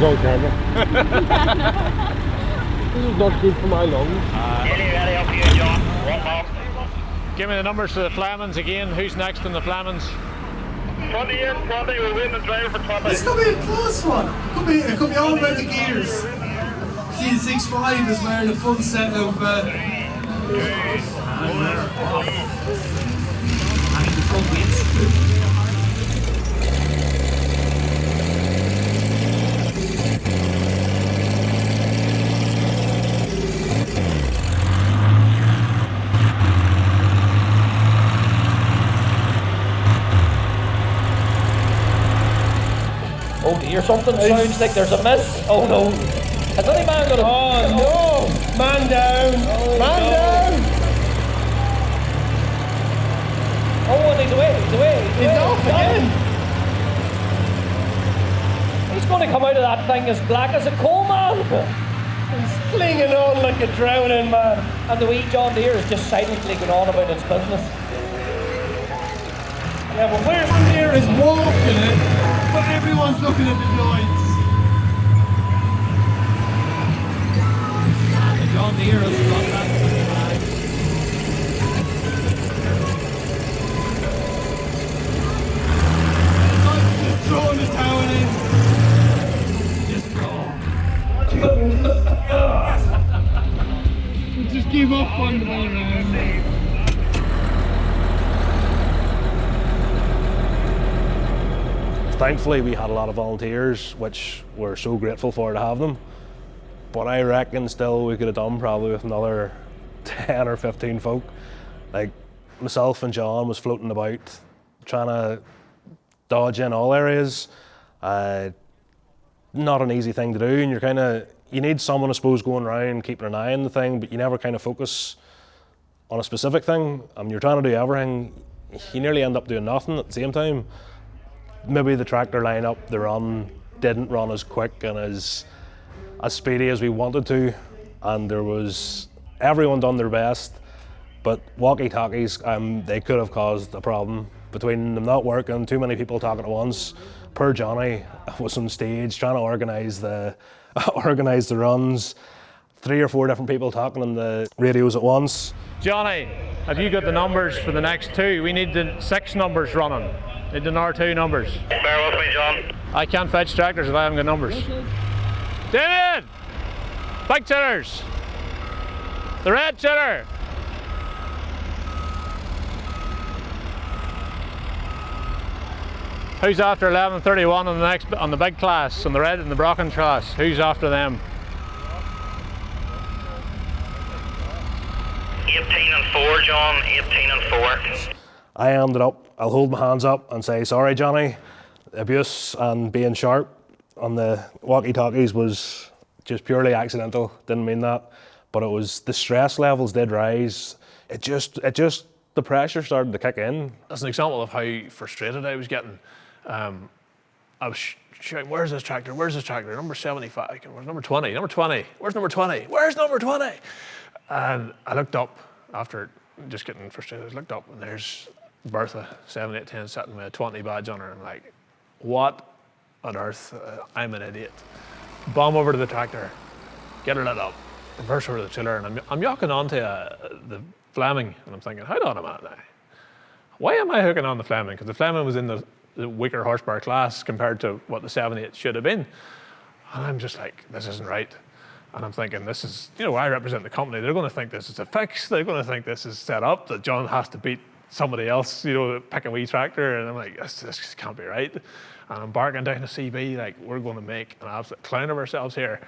On camera. This is not good for my lungs. Ready up here, John. One more. Give me the numbers for the Flemings again. Who's next in the Flemings? 28, 20, we're waiting the driver for 20. This could be a close one. It could be all about the gears. C65 is wearing a full set of Oh dear, something sounds like there's a miss. Oh no. Has any man got a... Oh no! Man down! Man down! Oh, and he's away, he's away. He's off again! He's going to come out of that thing as black as a coal man. He's clinging on like a drowning man. And the wee John Deere is just silently going on about its business. Yeah, but where John Deere is walking it, but everyone's looking at the joints. John Deere has got that. Just throwing the towel in. Just go. Just give up on the ball round. Thankfully, we had a lot of volunteers, which we're so grateful for to have them. But I reckon still we could have done probably with another 10 or 15 folk. Like myself and John was floating about, trying to dodge in all areas. Not an easy thing to do, and you need someone, I suppose, going around keeping an eye on the thing, but you never kind of focus on a specific thing. You're trying to do everything, you nearly end up doing nothing at the same time. Maybe the tractor lineup, the run, didn't run as quick and as speedy as we wanted to, and there was everyone done their best, but walkie-talkies, they could have caused a problem between them not working, too many people talking at once. Poor Johnny was on stage trying to organise the runs, 3 or 4 different people talking on the radios at once. Johnny, have you got the numbers for the next 2? We need the 6 numbers running. Need the R2 numbers. Bear with me, John. I can't fetch tractors if I haven't got numbers. David! Big tillers! The red tiller! Who's after 1131 on the big class, on the red and the Brocken class? Who's after them? 18 and 4, John. 18 and 4. I ended up, I'll hold my hands up and say, sorry Johnny, abuse and being sharp on the walkie-talkies was just purely accidental, didn't mean that, but it was, the stress levels did rise. It just, the pressure started to kick in. That's an example of how frustrated I was getting. I was shouting, where's this tractor, number 75, where's number 20, where's number 20, where's number 20? And I looked up after just getting frustrated, I looked up and there's Bertha, 7810, sitting with a 20 badge on her. I'm like, what on earth? I'm an idiot. Bomb over to the tractor, get her lit up. reverse over the tiller, and I'm yocking onto the Fleming, and I'm thinking, hold on a minute now. Why am I hooking on the Fleming? Because the Fleming was in the weaker horsepower class compared to what the 7.8 should have been. And I'm just like, this isn't right. And I'm thinking, this is, you know, I represent the company. They're going to think this is a fix. They're going to think this is set up, that John has to beat somebody else, you know, pick a wee tractor. And I'm like, this just can't be right. And I'm barking down the CB, like, we're going to make an absolute clown of ourselves here.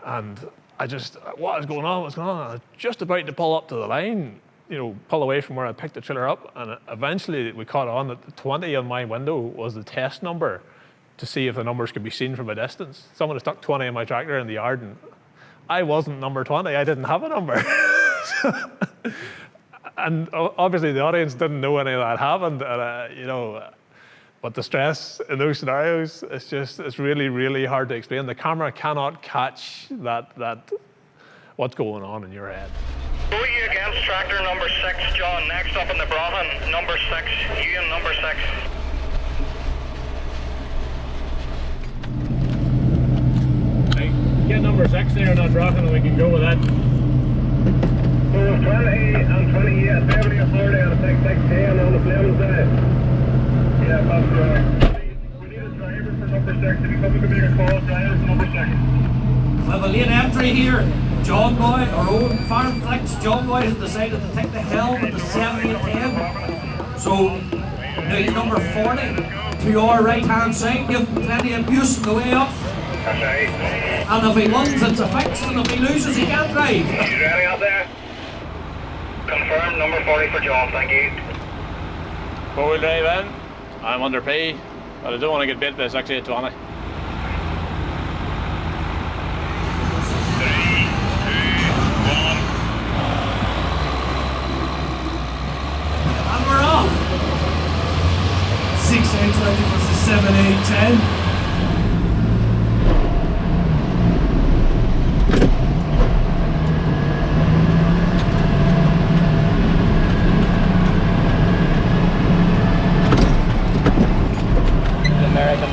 And I just, what is going on? What's going on? And I was just about to pull up to the line, you know, pull away from where I picked the trailer up. And eventually we caught on that the 20 on my window was the test number to see if the numbers could be seen from a distance. Someone had stuck 20 in my tractor in the yard, and I wasn't number 20. I didn't have a number. And obviously the audience didn't know any of that happened. And, you know, but the stress in those scenarios, it's really, really hard to explain. The camera cannot catch that what's going on in your head. Who are you against? Tractor number 6, John. Next up in the Brahman, number 6. You and number 6. Get number 6 there, not rocking, and we can go with that. So 20 and 28, 70 authority on a 610 on the Fleming side. Yeah, that's right. We need a driver for number 6. If you come to make a call, driver for number 6. We have a late entry here. John Boy, our own Farmflix. John Boy has decided to take the helm at the 7-8-10. So now number 40 to your right hand side, give him plenty of abuse on the way up. That's right. And if he wins, it's a fix, and if he loses, he can't drive. You ready out there? Confirm number 40 for John, thank you. 4-wheel drive in. I'm under P, but I don't want to get bit by 6820. And we're off. 6-8-20 versus 7-8-10.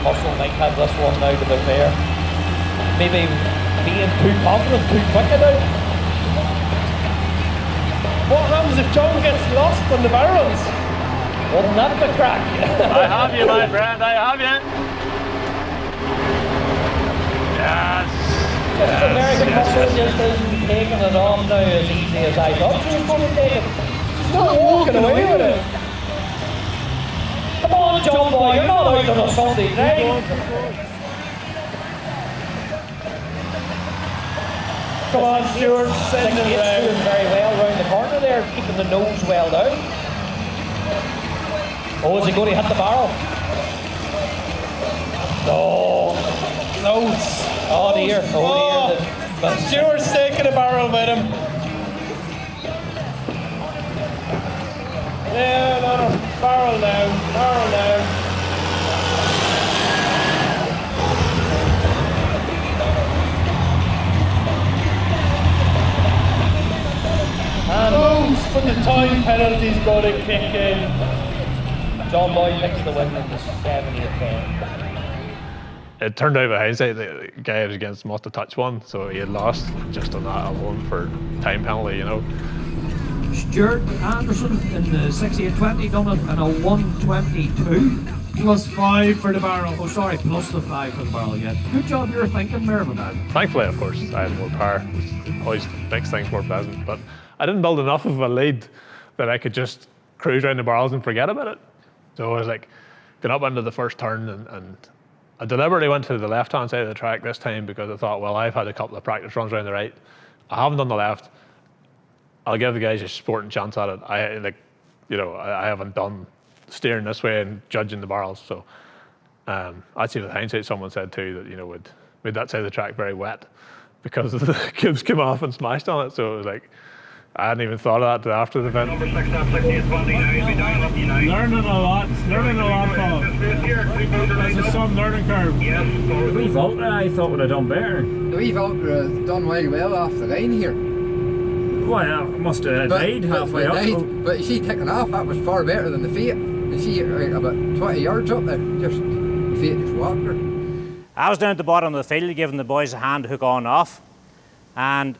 Muscle might have this one now to the fair. Maybe being too confident, too quick about it. What happens if John gets lost on the barrels? Wasn't that the crack? I have you, my friend, I have you. Yes. Just American muscle just isn't taking it on now as easy as I thought she was going to take it. She's not walking away with it. Come on, John Boy, you're not out on a Sunday night. Come on, Stuart, send it around. Doing very well round the corner there, keeping the nose well down. Oh, is he going to hit the barrel? No. Close. Oh dear. Oh dear. Stuart's taking a barrel with him. Yeah, no. Barrel down, barrel down. Close, but the time penalty's got to kick in. John Boy picks the win in the 7-8-10. It turned out, by hindsight, the guy I was against must have touched one, so he had lost just on that alone for time penalty, you know. Stuart Anderson in the 68-20 done it in a 1:22. +5 for the barrel. Oh, sorry, plus the 5 for the barrel, yeah. Good job you're thinking, Mervyn. Thankfully, of course, I had more power, which always makes things more pleasant. But I didn't build enough of a lead that I could just cruise around the barrels and forget about it. So I was like, got up into the first turn, and I deliberately went to the left-hand side of the track this time because I thought, well, I've had a couple of practice runs around the right. I haven't done the left. I'll give the guys a sporting chance at it. I haven't done steering this way and judging the barrels. So actually, with hindsight, someone said too that, you know, we'd made that side of the track very wet because the cubes came off and smashed on it. So it was like, I hadn't even thought of that after the event. Number 6 up 6820 now, you'll be down up you now. Learning a lot, fellas. There's some learning curve. Yes. The wee Volta I thought would have done better. The wee Volta has done well off the line here. Well, must have died halfway up. But she taking off, that was far better than the Fiat. And she about 20 yards up there, just the Fiat just walked her. I was down at the bottom of the field giving the boys a hand to hook on and off, and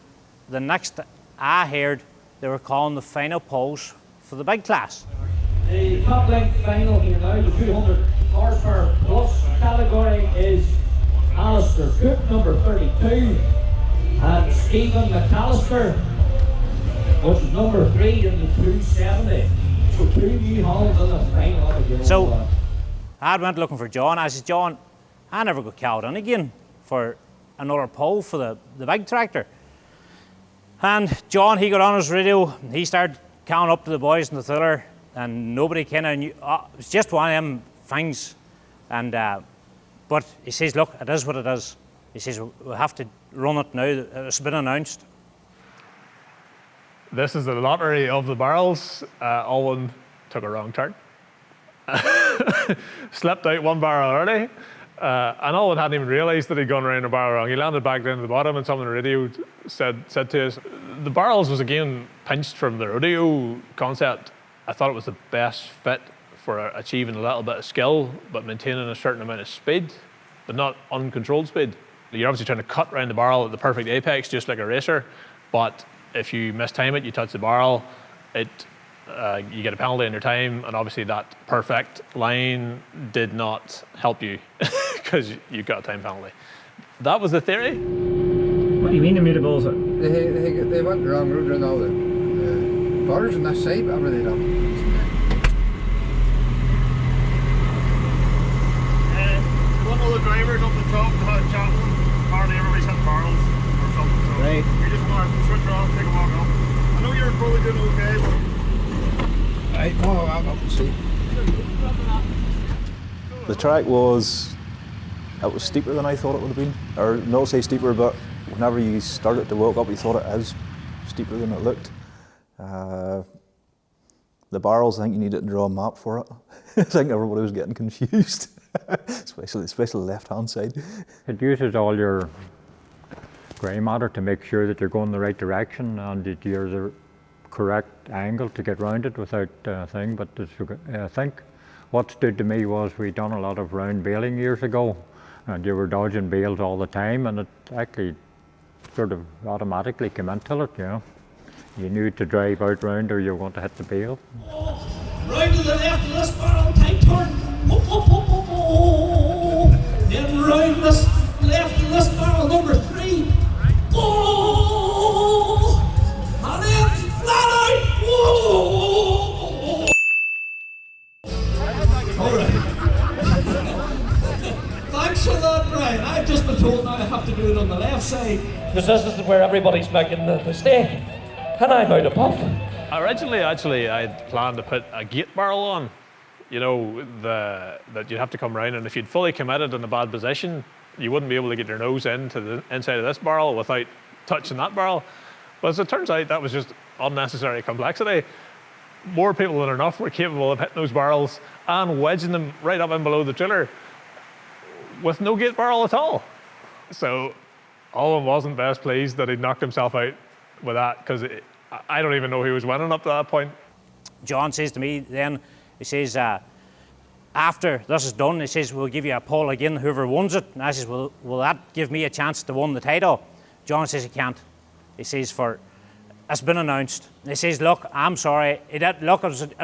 the next I heard, they were calling the final polls for the big class. The top length final here now, the 200 horsepower plus category is Alistair Cook, number 32, and Stephen McAllister, which is number 3 in the 270. So 2 new Hollands in the final again. So I went looking for John. I said, John, I never got called in again for another poll for the big tractor. And John, he got on his radio, and he started calling up to the boys in the tiller, and nobody kind of knew. It was just one of them things. And but he says, look, it is what it is. He says, we'll have to run it now. It's been announced. This is the lottery of the barrels. Alwyn took a wrong turn. Slipped out one barrel early. And Alwyn hadn't even realised that he'd gone around a barrel wrong. He landed back down to the bottom, and someone on the radio said to us, the barrels was again pinched from the rodeo concept. I thought it was the best fit for achieving a little bit of skill, but maintaining a certain amount of speed, but not uncontrolled speed. You're obviously trying to cut around the barrel at the perfect apex, just like a racer, but if you mistime it, you touch the barrel, you get a penalty on your time, and obviously that perfect line did not help you because you got a time penalty. That was the theory. What do you mean they made a bullseye? They went the wrong route around all the bars on that side, whatever they done. One of the drivers up the top had a chat with them. Apparently everybody's hitting barrels or something, so right. We just want to switch around and take a walk up. I know you're probably doing okay, but... Right, well, I'll go up and see. The track was steeper than I thought it would have been. Or not say steeper, but whenever you started to walk up, you thought it is steeper than it looked. The barrels, I think you needed to draw a map for it. I think everybody was getting confused, especially the left-hand side. It uses all your grey matter to make sure that you're going the right direction and that you're the correct angle to get round it without thing. But I think what stood to me was we done a lot of round baling years ago, and you were dodging bales all the time, and it actually sort of automatically came into it, you know. You knew to drive out round or you were going to hit the bale. Round to the left of this barrel, tight turn. Then round this left of this barrel, number 3. And then flat out. All right. Thanks for that, Brian. I've just been told now I have to do it on the left side. Because this is where everybody's making the mistake. And I'm out of puff. Originally, actually, I had planned to put a gate barrel on, you know, that you'd have to come around, and if you'd fully committed in a bad position, you wouldn't be able to get your nose into the inside of this barrel without touching that barrel. But as it turns out, that was just unnecessary complexity. More people than enough were capable of hitting those barrels and wedging them right up in below the trailer with no gate barrel at all. So Alwyn wasn't best pleased that he'd knocked himself out with that, because I don't even know who was winning up to that point. John says to me then, he says, after this is done, he says, we'll give you a poll again, whoever wins it. And I says, will that give me a chance to win the title? John says he can't. He says, it's been announced. And he says, look, I'm sorry. It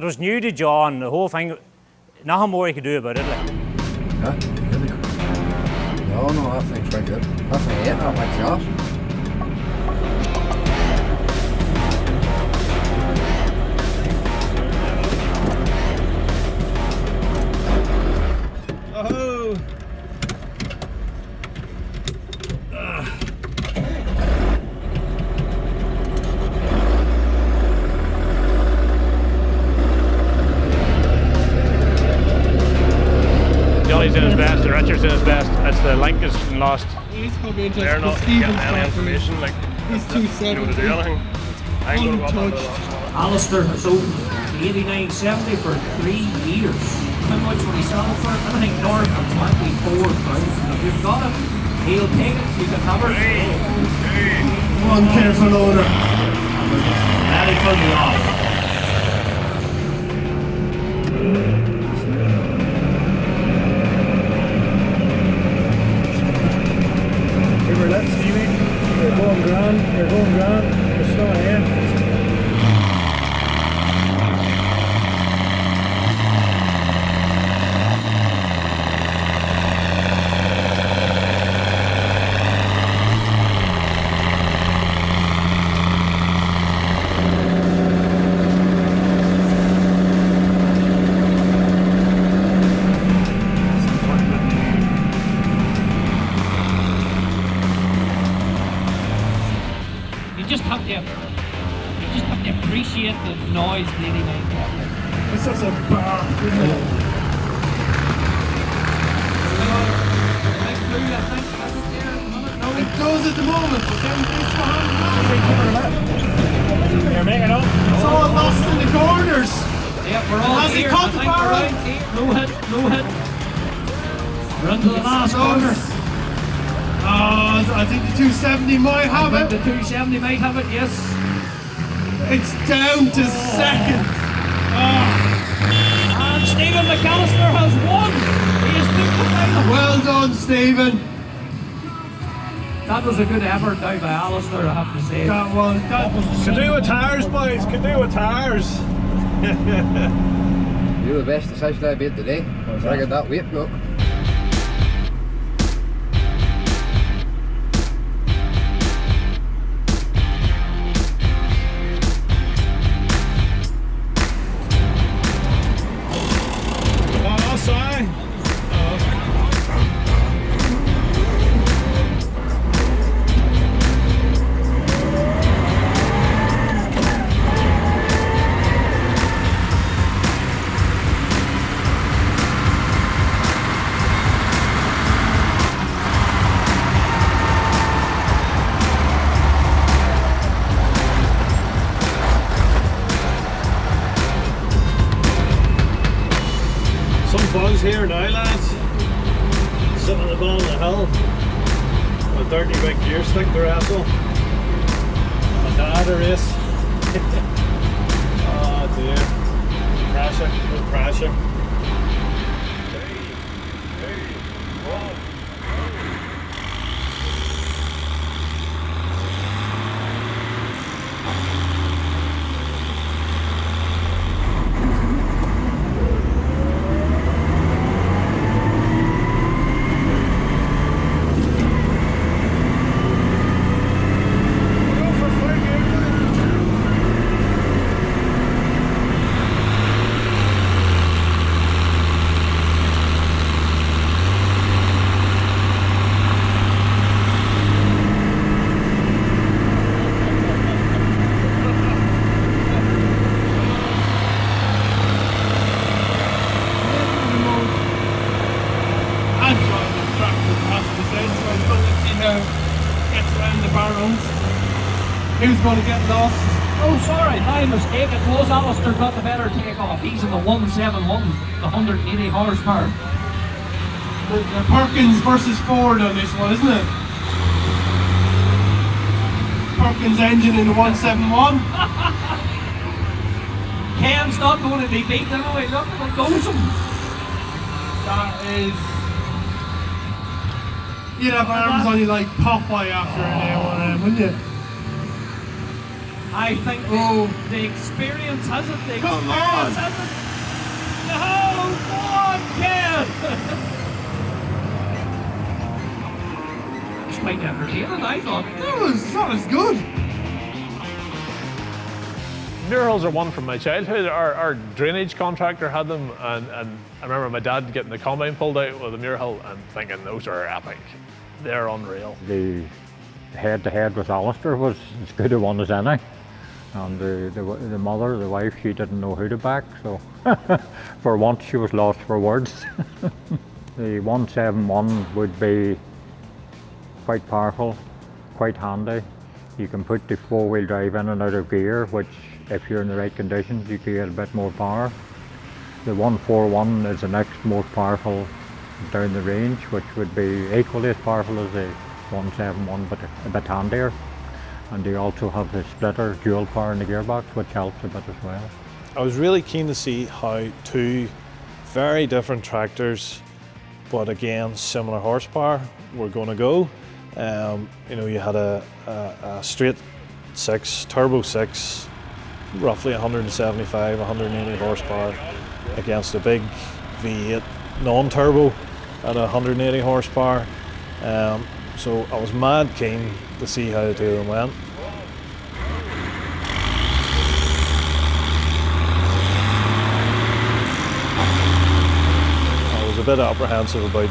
was new to John, the whole thing, nothing more he could do about it. Like. Huh? No, that thing's very good. That's an 8, not like Josh. Oh! Johnny's in his best, and Richard's in his best. It's the link is lost. He's going to be interesting. They're not Stephen's getting any back to me. information. Like, He's 270. to do anything. I ain't going to go up on the lost. Alistair has owned the 8970 for 3 years. How much will he sell for? Anything north of 24,000. If you've got it, he'll take it. You can have it. One careful owner. Ready for the off. Stevie, you're going grand, noise bleeding out. It's just a bar, isn't it? It does at the moment, but then this one. You're making up. It's all lost in the corners. Yeah, we're all Has he here. caught I the think bar? we're right here. No hit, no hit. We're into the last corner. I think the 270 might have it. The 270 might have it, yes. It's down to second. And Stephen McAllister has won. He has took the final. Well done, Stephen. That was a good effort now by Alistair, I have to say. That was. Can do with tires, boys. Can do with tires. You're the best decision I made today. I got that weight broke. Oh, sorry. Buzz here now, lads. Sitting on the bottom of the hill. A dirty big gear stick to wrestle. A dad a race. Oh dear. Pressure, no pressure. Who's going to get lost? Oh, sorry, my mistake. It was Alistair got the better takeoff. He's in the 171, the 180 horsepower. The Perkins versus Ford on this one, isn't it? Perkins engine in the 171. Ken's not going to be beat anyway. Look, it goes him. That is. You'd have arms on you like Popeye after an hour, wouldn't you? I think the experience has it. The Come experience on. has it. No, go on, Ken. It's quite entertaining, I thought. That was good. Muir hulls are one from my childhood. Our drainage contractor had them, and I remember my dad getting the combine pulled out with a Muir hull and thinking those are epic. They're unreal. The head-to-head with Alistair was as good a one as any. And the mother, the wife, she didn't know who to back, so for once she was lost for words. The 171 would be quite powerful, quite handy. You can put the four-wheel drive in and out of gear, which if you're in the right conditions, you can get a bit more power. The 141 is the next most powerful down the range, which would be equally as powerful as the 171, but a bit handier. And they also have the splitter dual power in the gearbox, which helps a bit as well. I was really keen to see how two very different tractors, but again similar horsepower, were going to go. You know, you had a straight 6, turbo 6, roughly 175, 180 horsepower against a big V8 non-turbo at 180 horsepower. So I was mad keen to see how the two of them went. I was a bit apprehensive about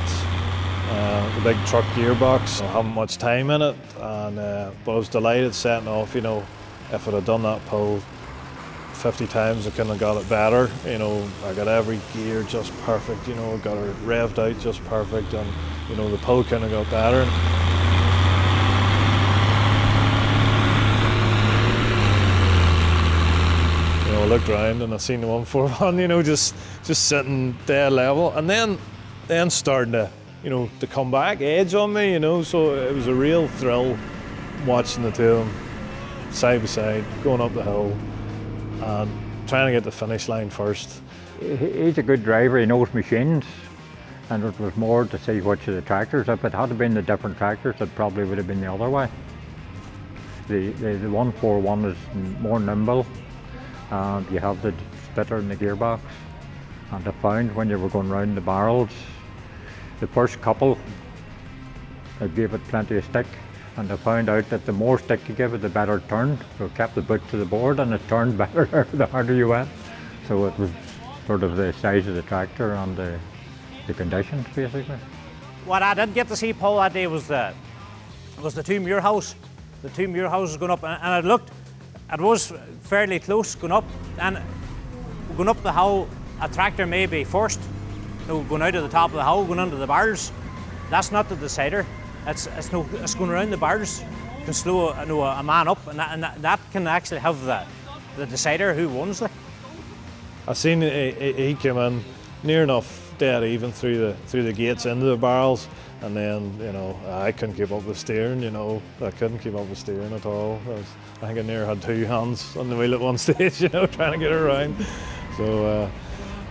the big truck gearbox. I haven't much time in it, and but I was delighted setting off. You know, if I'd have done that pull 50 times I couldn't have got it better. You know, I got every gear just perfect, you know, got it revved out just perfect, and you know, the pull couldn't have got better. You know, I looked around and I seen the 141, you know, just sitting dead level, and then starting to, you know, to come back edge on me, you know, so it was a real thrill watching the two of them side by side, going up the hill and trying to get the finish line first. He's a good driver, he knows machines, and it was more to see which of the tractors. If it had been the different tractors, it probably would have been the other way. The 141 is more nimble, and you have the splitter in the gearbox. And I found when you were going round the barrels, the first couple, I gave it plenty of stick, and I found out that the more stick you give it, the better it turned. So it kept the boot to the board and it turned better the harder you went. So it was sort of the size of the tractor and the conditions, basically. What I did get to see, Paul, that day was the two Muir House. The two Muir Houses going up, and it was fairly close going up, and going up the hill, a tractor may be first, you know, going out of the top of the hill, going under the barrels. That's not the decider. It's going around the barrels can slow a man up, and that can actually have the decider who wins. I seen he came in near enough dead even through the gates into the barrels, and then, you know, I couldn't keep up with steering. You know, I couldn't keep up with steering at all. I think I near had two hands on the wheel at one stage, you know, trying to get it around. So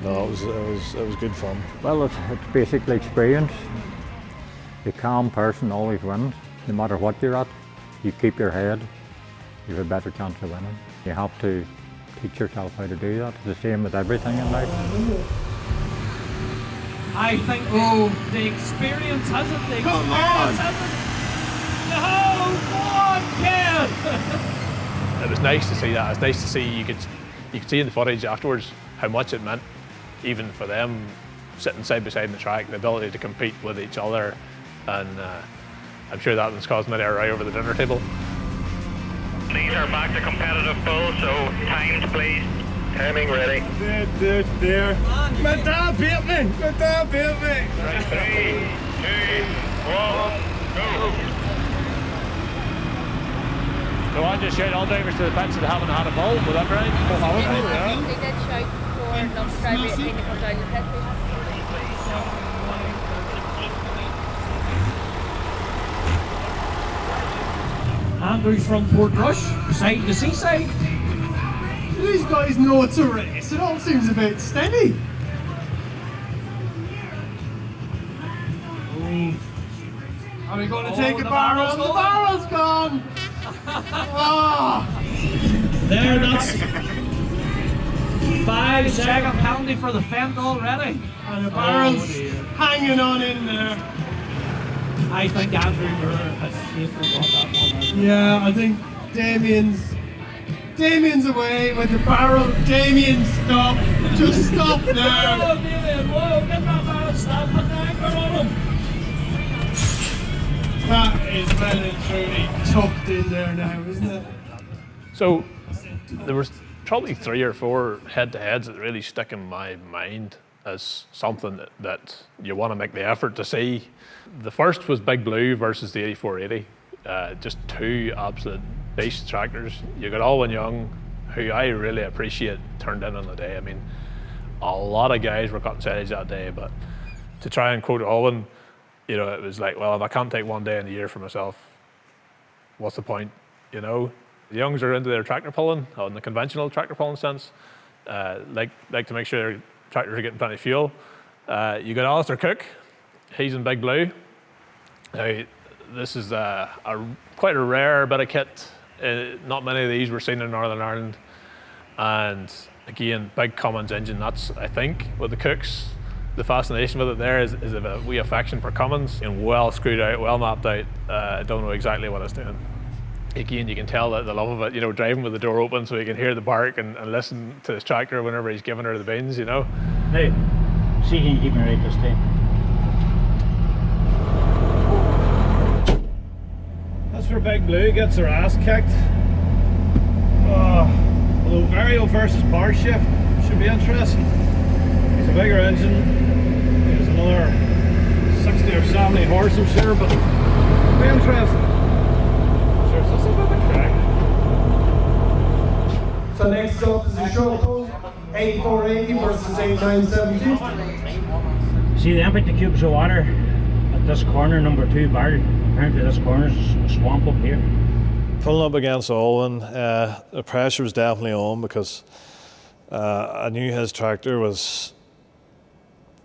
no, it was good fun. Well, it's basically experience. The calm person always wins, no matter what you're at. You keep your head, you have a better chance of winning. You have to teach yourself how to do that. It's the same with everything in life. I think the experience has it. Come on! No, go on, Ken! It was nice to see that. It's nice to see you could see in the footage afterwards how much it meant, even for them sitting side by side in the track, the ability to compete with each other, and I'm sure that one's caused many a row over the dinner table. These are back to competitive pull, so times please. Timing ready. There. Let down, beat me! Let down, beat me! 3, 2, 1, go! So I just shout all drivers to the pits that haven't had a pull, was that right? They did shout for not driver to come down the pit. Andrew's from Portrush, beside the seaside. These guys know it's a race. It all seems a bit steady. Are we going to take a barrel? The barrel's gone! There, that's 5-second penalty for the fent already. And the barrel's hanging on in there. I think Andrew Moore has safely got that one. Yeah, I think Damien's away with the barrel. Damien, stop. Just stop there. Whoa, Damien, whoa, get that barrel, stop, put the anchor on him. That is well and truly tucked in there now, isn't it? So there was probably 3 or 4 head-to-heads that really stick in my mind as something that you want to make the effort to see. The first was Big Blue versus the 8480. Just two absolute beast tractors. You got Alwyn Young, who I really appreciate, turned in on the day. I mean, a lot of guys were cutting sedage that day, but to try and quote Alwyn, you know, it was like, well, if I can't take one day in the year for myself, what's the point, you know? The Youngs are into their tractor pulling, in the conventional tractor pulling sense, like to make sure their tractors are getting plenty of fuel. You got Alistair Cook, he's in Big Blue. Now, this is quite a rare bit of kit. Not many of these were seen in Northern Ireland. And again, big Cummins engine. That's, I think, with the Cooks, the fascination with it there is a wee affection for Cummins, and well screwed out, well mapped out. I don't know exactly what it's doing. Again, you can tell that the love of it, you know, driving with the door open so he can hear the bark and listen to his tractor whenever he's giving her the beans, you know. Now, see, can you keep me right this time? That's where Big Blue gets her ass kicked. Although Vario versus Power Shift should be interesting. It's a bigger engine. There's another 60 or 70 horse, I'm sure, but it'll be interesting. Sure, it's just a bit of a crack. So next up is the short pull, 8480 versus 8970. See, they emptied the cubes of water at this corner, number 2 barrel. Apparently this corner is a swamp up here. Pulling up against Alwyn, the pressure was definitely on because I knew his tractor was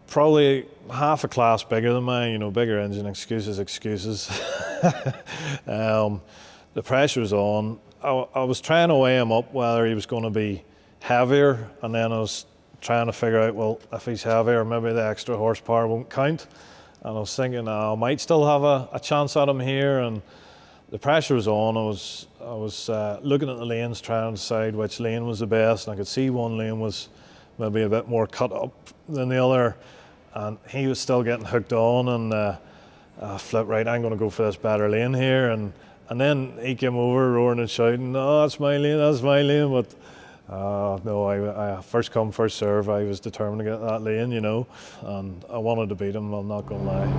probably half a class bigger than mine, you know, bigger engine, excuses. The pressure was on. I was trying to weigh him up whether he was going to be heavier, and then I was trying to figure out, well, if he's heavier, maybe the extra horsepower won't count. And I was thinking, I might still have a chance at him here, and the pressure was on. I was looking at the lanes, trying to decide which lane was the best, and I could see one lane was maybe a bit more cut up than the other, and he was still getting hooked on, and flipped right, I'm going to go for this better lane here, and then he came over roaring and shouting, no, that's my lane, but no, I first come, first serve. I was determined to get that lane, you know, and I wanted to beat him, I'm not going to lie.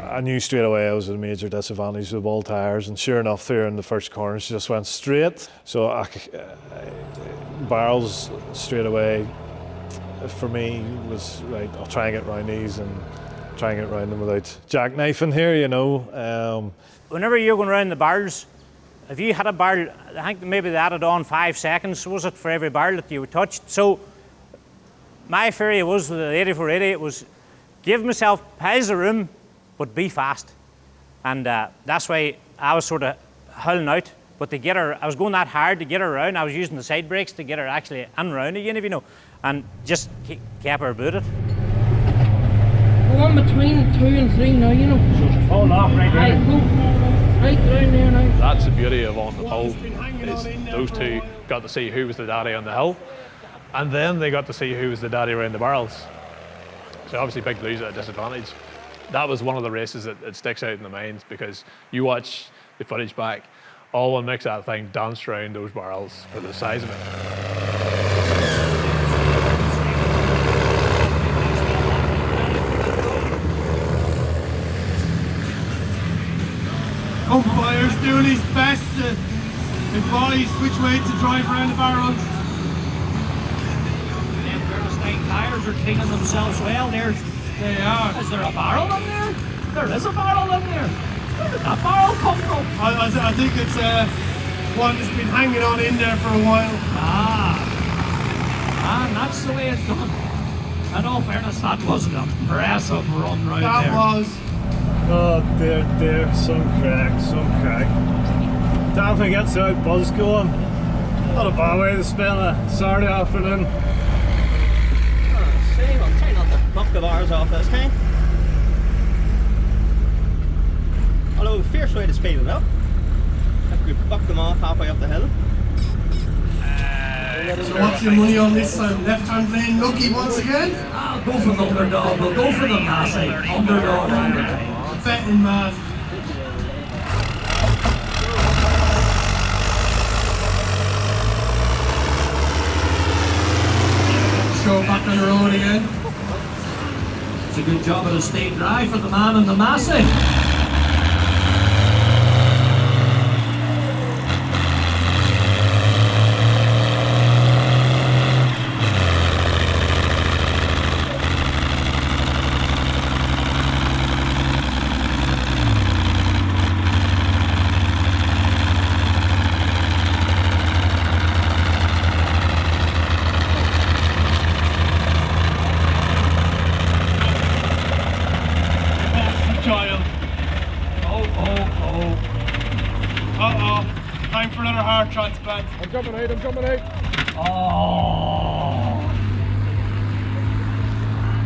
I knew straight away I was at a major disadvantage with ball tyres, and sure enough, there in the first corner, she just went straight. So barrels straight away for me was right. I'll try and get round these and try and get round them without jackknifing here, you know. Whenever you're going around the barrels, if you had a barrel, I think maybe they added on 5 seconds, was it, for every barrel that you touched? So my theory was with the 8480, it was give myself piles of room, but be fast. And that's why I was sort of hulling out. But to get her, I was going that hard to get her around. I was using the side brakes to get her actually in round again, if you know, and just kept her booted. Go on between 2 and 3 now, you know. So she'll fall off right there. Go right down there now. That's the beauty of On the Pull, is those two got to see who was the daddy on the hill, and then they got to see who was the daddy around the barrels. So obviously Big Blue's at a disadvantage. That was one of the races that sticks out in the minds, because you watch the footage back, Alwyn makes that thing dance around those barrels for the size of it. Umpire's doing his best to advise which way to drive around the barrels. Them Bernstein tyres are cleaning themselves well. They are. Is there a barrel in there? There is a barrel in there. Where did that barrel come from? I think it's one that's been hanging on in there for a while. And that's the way it's done. In all fairness, that was an impressive run right there. That was. Oh dear, some crack. Definitely gets the out buzz going. Not a bad way to spend a Saturday afternoon. I'll try not to knock the bars off this time. Although, fierce way to speed it up. If we buck them off halfway up the hill. So what's your money on this time? Left-hand lane lucky once again? I'll go for the underdog. We'll go for the massive underdog all the time. Betting man. Show back on the road again. It's a good job of the state drive for the man in the massive. heart transplant. I'm jumping out, I'm jumping out.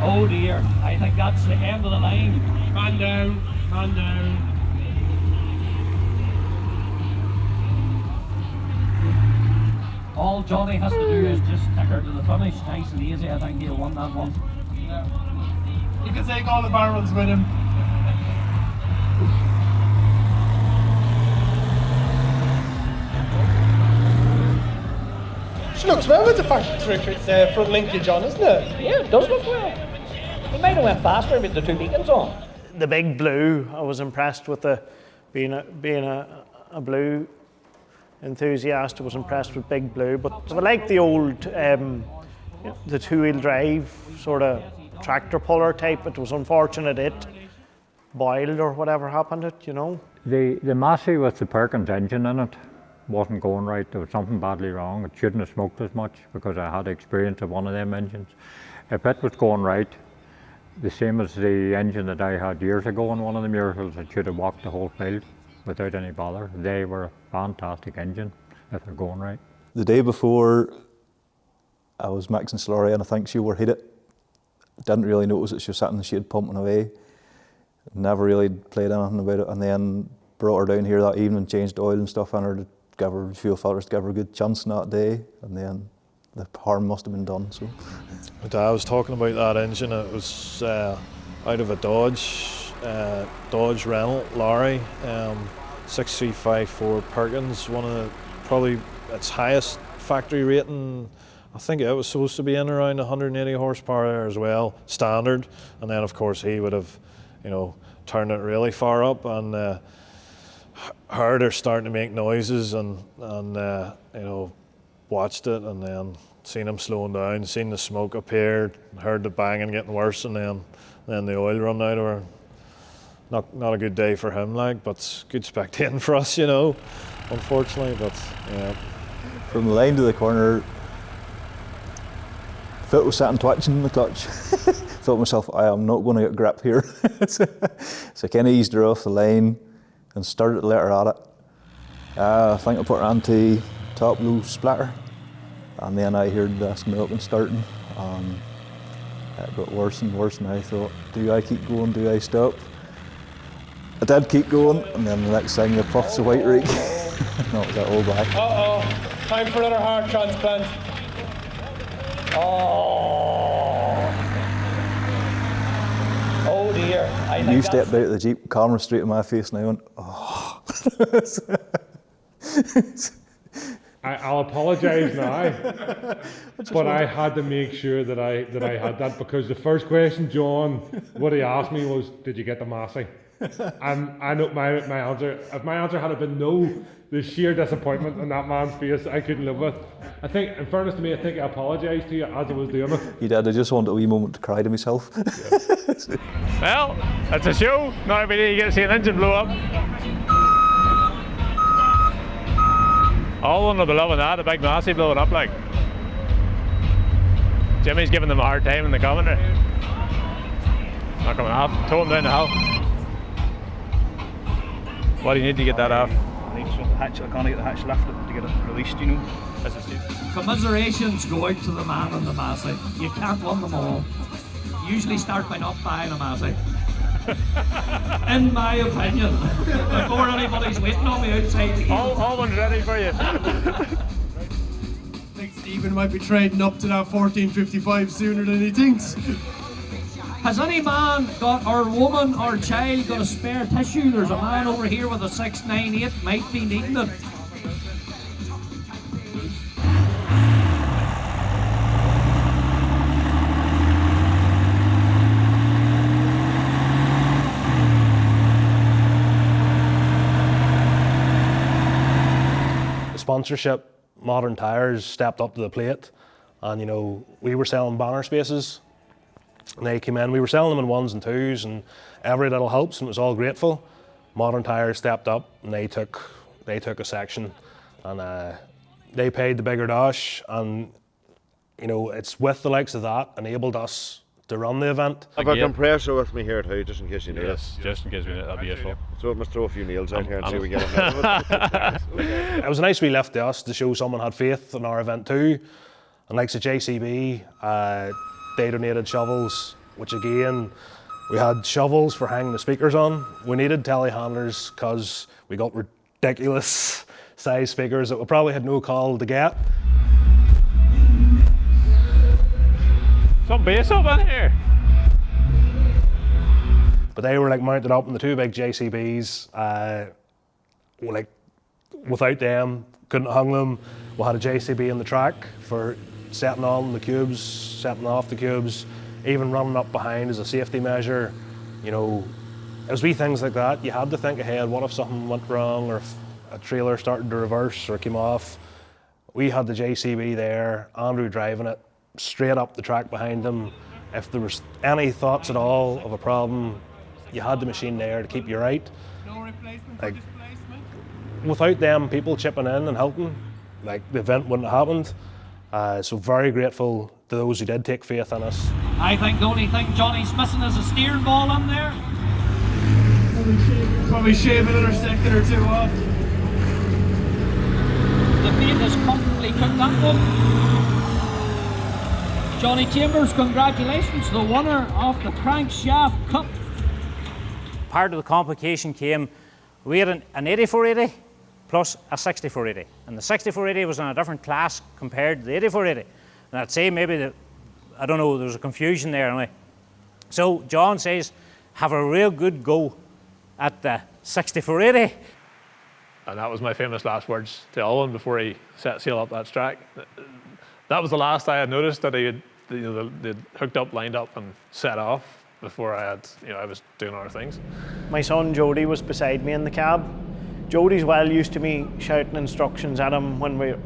Oh dear, I think that's the end of the line. Man down, man down. All Johnny has to do is just take her to the finish. Nice and easy, I think he'll win that one. Yeah. You can take all the barrels with him. She looks well with the front linkage on, isn't it? Yeah, it does look well. He might have went faster with the two beacons on. The big blue, I was impressed with being a blue enthusiast. I was impressed with big blue, but I like the old the two-wheel drive sort of tractor puller type. It was unfortunate it boiled or whatever happened it, you know. The Massey with the Perkins engine in it wasn't going right. There was something badly wrong. It shouldn't have smoked as much because I had experience of one of them engines. If it was going right, the same as the engine that I had years ago in one of the Miracles, it should have walked the whole field without any bother. They were a fantastic engine if they're going right. The day before, I was mixing slurry and I think she overheated. Didn't really notice that she was sitting in the shade pumping away. Never really played anything about it, and then brought her down here that evening, changed oil and stuff in her to give her fuel filters to give her a good chance in that day, and then the harm must have been done. So I was talking about that engine. It was out of a Dodge Renault lorry, 6354 Perkins, one of the, probably its highest factory rating. I think it was supposed to be in around 180 horsepower there as well, standard. And then of course he would have, you know, turned it really far up, and heard her starting to make noises, and you know, watched it, and then seen him slowing down, seen the smoke appear, heard the banging getting worse, and then the oil run out of her. Not a good day for him, like, but good spectating for us, you know, unfortunately. But yeah. From the line to the corner, foot was sitting twitching in the clutch. Thought to myself, I am not going to get grip here. So I kind of eased her off the line and started to let her at it. I think I put her onto top low splitter, and then I heard the smoking starting. It got worse and worse, and I thought, do I keep going, do I stop? I did keep going, and then the next thing, the puffs of white reek. No, it was that all back. Uh-oh, time for another heart transplant. Oh dear. You stepped out of the Jeep, camera straight in my face, and I went, oh. I'll apologise now, but I had to make sure that I had that, because the first question, John, what he asked me was, did you get the Massey? And I know my answer, if my answer had been no, the sheer disappointment in that man's face I couldn't live with. I think, in fairness to me, I think I apologised to you as I was doing it. You did, I just wanted a wee moment to cry to myself. Yeah. Well, it's a show. Now every day you get to see an engine blow up. All one will be loving that, a big Massey blowing up like. Jimmy's giving them a hard time in the commentary. Not coming off, tow him down the hill. What do you need to get that off? I can't get the hatch lifted to get it released, you know. As I say. Commiserations go out to the man on the Massey. You can't win them all. Usually start by not buying a Massey. In my opinion, before anybody's waiting on me outside the gate. All one's ready for you. I think Stephen might be trading up to that 1455 sooner than he thinks. Has any man got, or woman or child got a spare tissue? There's a man over here with a 698, might be needing it. Sponsorship, Modern Tires stepped up to the plate, and you know, we were selling banner spaces, and they came in. We were selling them in 1s and 2s, and every little helps, and it was all grateful. Modern Tires stepped up, and they took a section, and they paid the bigger dash, and you know, it's with the likes of that enabled us run the event. I've got a compressor with me here too, just in case you need it. Just in case we need it, that'd be useful. So I must throw a few nails out here and see if we get it. It was a nice wee lift to us to show someone had faith in our event too. And like the JCB, they donated shovels, which again, we had shovels for hanging the speakers on. We needed telehandlers because we got ridiculous size speakers that we probably had no call to get. Some bass up in here. But they were like mounted up in the two big JCBs. Like without them, couldn't hang them. We had a JCB in the track for setting on the cubes, setting off the cubes, even running up behind as a safety measure. You know, it was wee things like that. You had to think ahead. What if something went wrong, or if a trailer started to reverse or came off? We had the JCB there, Andrew driving it, straight up the track behind him. If there was any thoughts at all of a problem, you had the machine there to keep you right. No replacement Like, for displacement? without them people chipping in and helping, like, the event wouldn't have happened. So very grateful to those who did take faith in us. I think the only thing Johnny's missing is a steering ball in there. Probably shave another second or two off. The paint is comfortably cooked, that one. Johnny Chambers, congratulations, the winner of the Crankshaft Cup. Part of the complication came, we had an 8480 plus a 6480. And the 6480 was in a different class compared to the 8480. And I'd say maybe, I don't know, there was a confusion there anyway. So John says, have a real good go at the 6480. And that was my famous last words to Owen before he set sail up that track. That was the last I had noticed that they'd hooked up, lined up, and set off before I was doing other things. My son Jody was beside me in the cab. Jody's well used to me shouting instructions at him when we're,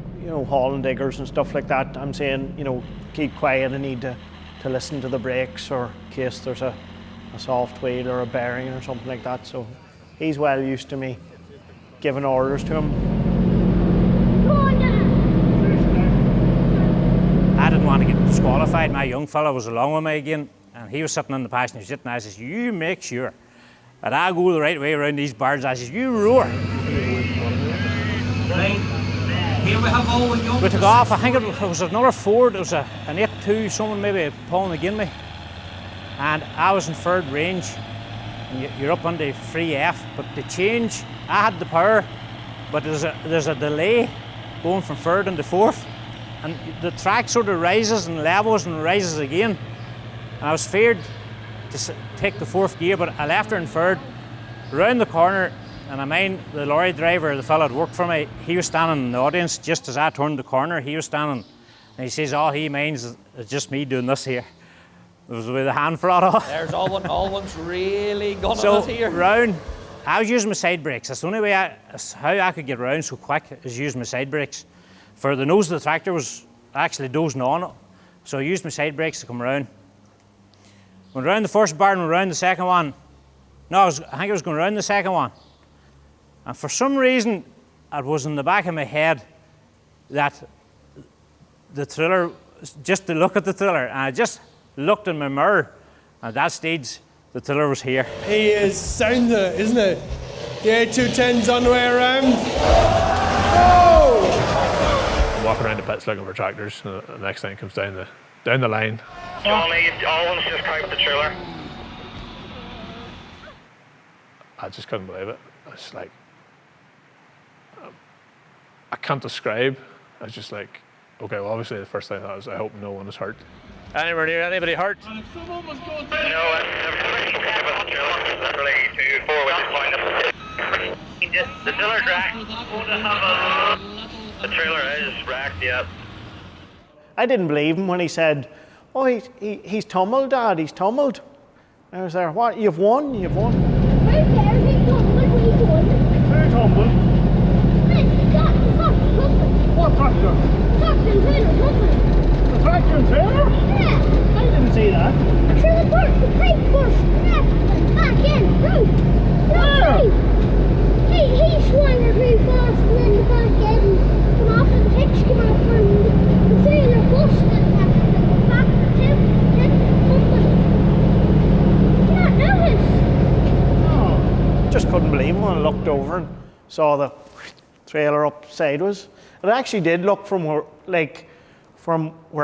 hauling diggers and stuff like that. I'm saying, keep quiet, I need to listen to the brakes, or in case there's a soft wheel or a bearing or something like that. So he's well used to me giving orders to him. I didn't want to get disqualified. My young fella was along with me again, and he was sitting in the passenger seat, and I says, you make sure that I go the right way around these bars. I says, you roar. Right, here we have Owen Young. We took off, I think it was another Ford, it was an 8.2, someone maybe pulling against me. And I was in third range, and you're up on the free F, but the change, I had the power, but there's a delay going from third into fourth. And the track sort of rises and levels and rises again. And I was feared to take the fourth gear, but I left her in third, round the corner, and I mind the lorry driver, the fella that worked for me, he was standing in the audience just as I turned the corner. He was standing, and he says all he minds is just me doing this here. It was with a hand flat off. There's Owen's really gone So on it here. round, I was using my side brakes. That's the only way how I could get round so quick is using my side brakes. For the nose of the tractor was actually dozing on it, so I used my side brakes to come round. Went round the first bar and went round the second one. No, I think I was going round the second one. And for some reason, it was in the back of my head that the thriller, just to look at the thriller, and I just looked in my mirror, and at that stage, the thriller was here. He is sounder, isn't it? The A210's on the way around. Oh! I'm walking around the pits looking for tractors, and the next thing comes down the line. Johnny, Owen's just cranked the trailer. I just couldn't believe it. I was like, I can't describe. I was just like, okay, well, obviously the first thing I thought was, I hope no one is hurt. Anywhere near anybody hurt? No, everything's okay with the trailer. Literally 2, 4 with this point. The trailer's wrecked. The trailer is wrecked, yeah. I didn't believe him when he said, oh, he's tumbled, Dad, he's tumbled. I was there, what, you've won, you've won. Right there, he tumbled, we won. Who tumbled? What tractor? Tractor and trailer, tumbled. The tractor and trailer? Yeah. I didn't see that. Sure, the pipe burst. Yeah, back in, through. He swung her too fast, and then the back end came off, and the hitch came off, and the trailer busted, and the tractor tumbled. believe it when I looked over and saw the trailer up sideways. It actually did look from where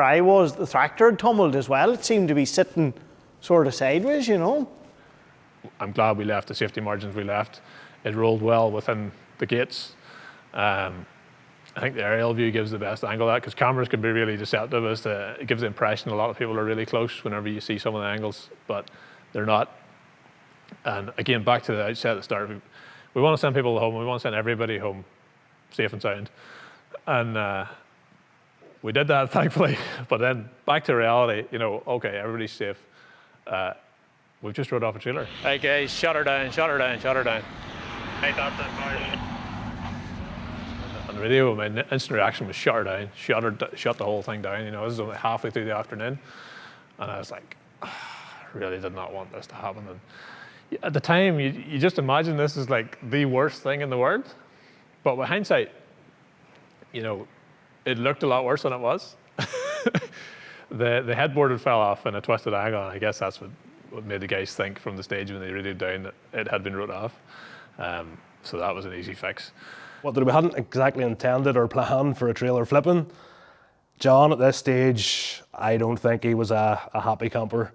I was, the tractor had tumbled as well. It seemed to be sitting sort of sideways, you know. I'm glad we left the safety margins we left. It rolled well within the gates. I think the aerial view gives the best angle of that, because cameras can be really deceptive as to, it gives the impression a lot of people are really close whenever you see some of the angles, but they're not. And again, back to the outset at the start, we want to send people home, we want to send everybody home safe and sound. And we did that, thankfully, but then back to reality, you know, okay, everybody's safe. We've just rode off a trailer. Hey guys, shut her down, shut her down, shut her down. Hey, that's On the video, my instant reaction was shut her down, shut the whole thing down. You know, this is only halfway through the afternoon, and I was like, I really did not want this to happen. And at the time, you just imagine this is like the worst thing in the world. But with hindsight, you know, it looked a lot worse than it was. The headboard had fell off in a twisted angle, and I guess that's what made the guys think from the stage when they radioed down that it had been wrote off. So that was an easy fix. What we hadn't exactly intended or planned for a trailer flipping. John, at this stage, I don't think he was a happy camper.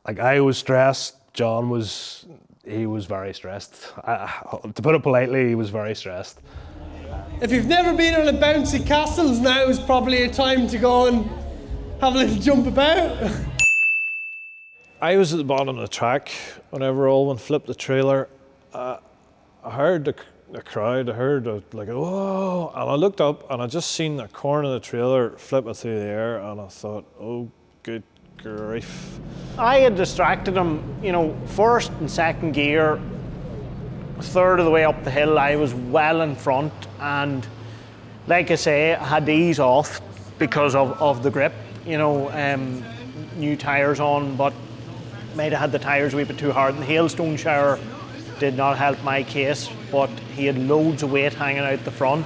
Like, I was stressed. John was very stressed. To put it politely, he was very stressed. If you've never been on a bouncy castles, now is probably a time to go and have a little jump about. I was at the bottom of the track whenever Olwen flipped the trailer. I heard the crowd, I heard like, whoa, and I looked up and I just seen the corner of the trailer flipping through the air, and I thought, oh, good grief. I had distracted him, you know, first and second gear, third of the way up the hill, I was well in front, and like I say, I had to ease off because of the grip, you know, new tyres on, but might have had the tyres a wee bit too hard, and the hailstone shower did not help my case, but he had loads of weight hanging out the front.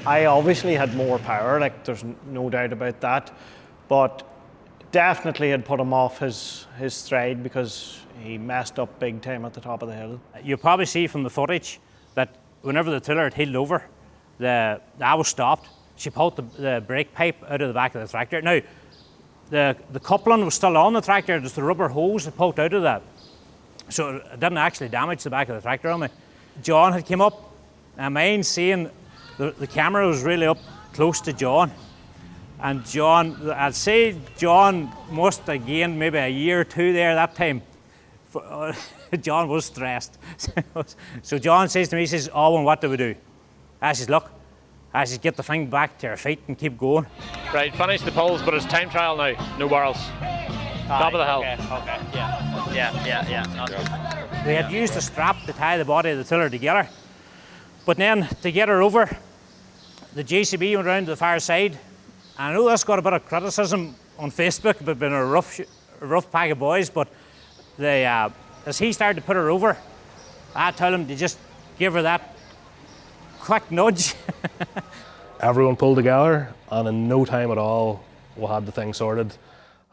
I obviously had more power, like there's no doubt about that, but definitely had put him off his stride because he messed up big time at the top of the hill. You'll probably see from the footage that whenever the trailer had heeled over, I was stopped. She pulled the brake pipe out of the back of the tractor. Now, the coupling was still on the tractor, just the rubber hose that poked out of that. So it didn't actually damage the back of the tractor on me. John had came up, and mine seeing the camera was really up close to John. And John, I'd say John must have gained maybe a year or two there that time. John was stressed. So John says to me, he says, Owen, what do we do? I says, look, I says, get the thing back to your feet and keep going. Right, finish the pulls, but it's time trial now, no barrels. Top of the hill. Okay, yeah. They had used a strap to tie the body of the tiller together. But then, to get her over, the JCB went around to the far side. I know that's got a bit of criticism on Facebook about being a rough pack of boys, but as he started to put her over, I told him to just give her that quick nudge. Everyone pulled together, and in no time at all, we had the thing sorted.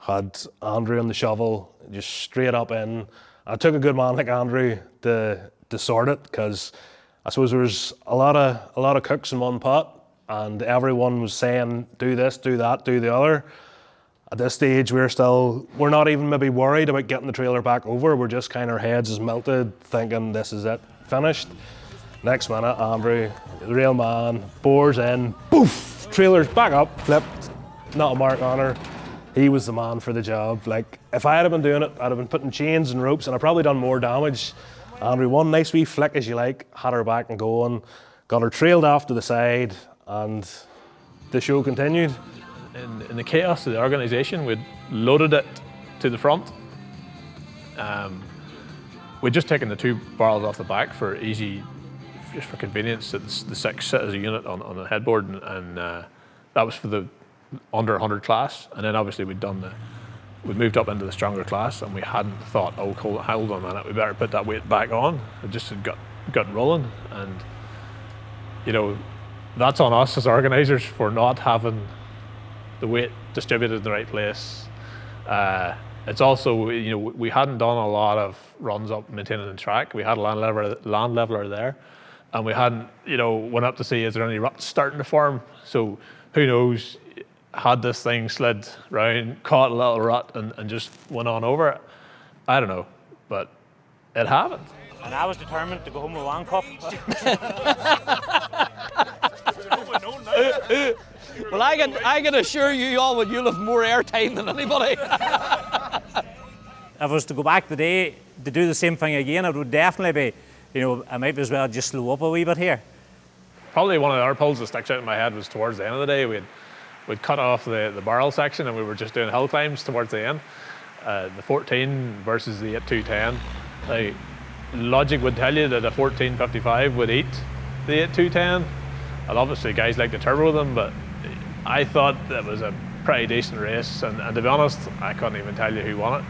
Had Andrew on the shovel, just straight up in. I took a good man like Andrew to sort it, because I suppose there was a lot of cooks in one pot, and everyone was saying, do this, do that, do the other. At this stage, we're not even maybe worried about getting the trailer back over. We're just kind of, our heads is melted, thinking this is it, finished. Next minute, Andrew, the real man, bores in, poof, trailer's back up, flipped, not a mark on her. He was the man for the job. Like, if I had been doing it, I'd have been putting chains and ropes, and I'd probably done more damage. Andrew, one nice wee flick as you like, had her back and going, got her trailed off to the side, and the show continued. In the chaos of the organisation, we'd loaded it to the front. We'd just taken the two barrels off the back for easy, just for convenience, that the six sit as a unit on the headboard, and that was for the under 100 class. And then obviously we'd moved up into the stronger class, and we hadn't thought, oh, hold on a minute, we better put that weight back on. It just had got rolling, and you know, that's on us as organisers for not having the weight distributed in the right place. it's also, you know, we hadn't done a lot of runs up maintaining the track. We had a land leveler there, and we hadn't, you know, went up to see is there any ruts starting to form. So who knows, had this thing slid round, caught a little rut, and just went on over it. I don't know, but it happened. And I was determined to go home with one cup. Well, I can assure you all that you'll have more airtime than anybody. If I was to go back today to do the same thing again, it would definitely be, you know, I might as well just slow up a wee bit here. Probably one of the other pulls that sticks out in my head was towards the end of the day. We'd cut off the barrel section and we were just doing hill climbs towards the end. The 14 versus the 8210. Like, logic would tell you that a 1455 would eat the 8210. And obviously guys like to turbo them, but I thought that was a pretty decent race, and to be honest, I couldn't even tell you who won it.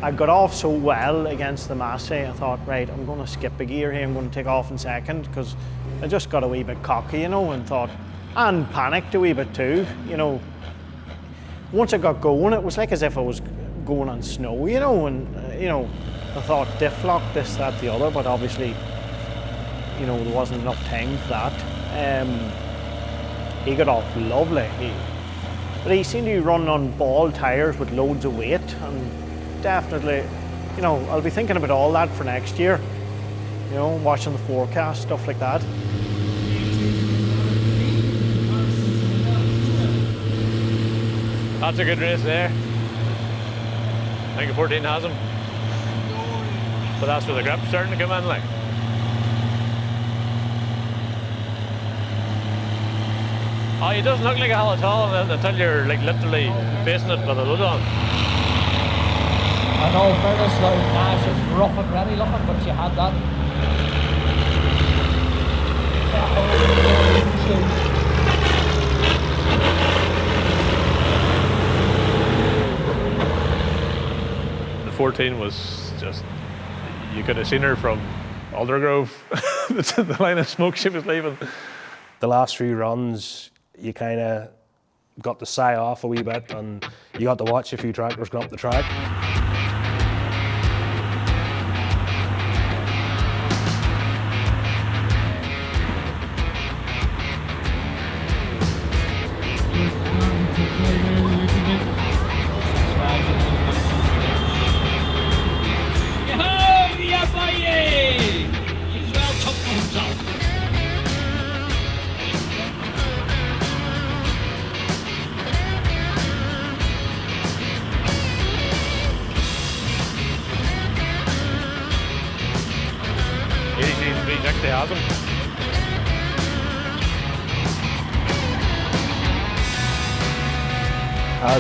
I got off so well against the Massey, I thought, right, I'm going to skip a gear here, I'm going to take off in second, because I just got a wee bit cocky, you know, and thought, and panicked a wee bit too, you know. Once I got going, it was like as if I was going on snow, you know, and, you know, I thought diff lock, this, that, the other, but obviously, you know, there wasn't enough time for that. He got off lovely, but he seemed to be running on ball tyres with loads of weight, and definitely, you know, I'll be thinking about all that for next year, you know, watching the forecast, stuff like that. That's a good race there. I think the 14 has him. But that's where the grip's starting to come in, like. Oh, it doesn't look like a hell at all until you're like literally facing it with a load on. I know, in fairness, like, Nash is rough and ready looking, but she had that. The 14 was just, you could have seen her from Aldergrove, the line of smoke she was leaving. The last few runs, you kind of got to sigh off a wee bit, and you got to watch a few tractors go up the track.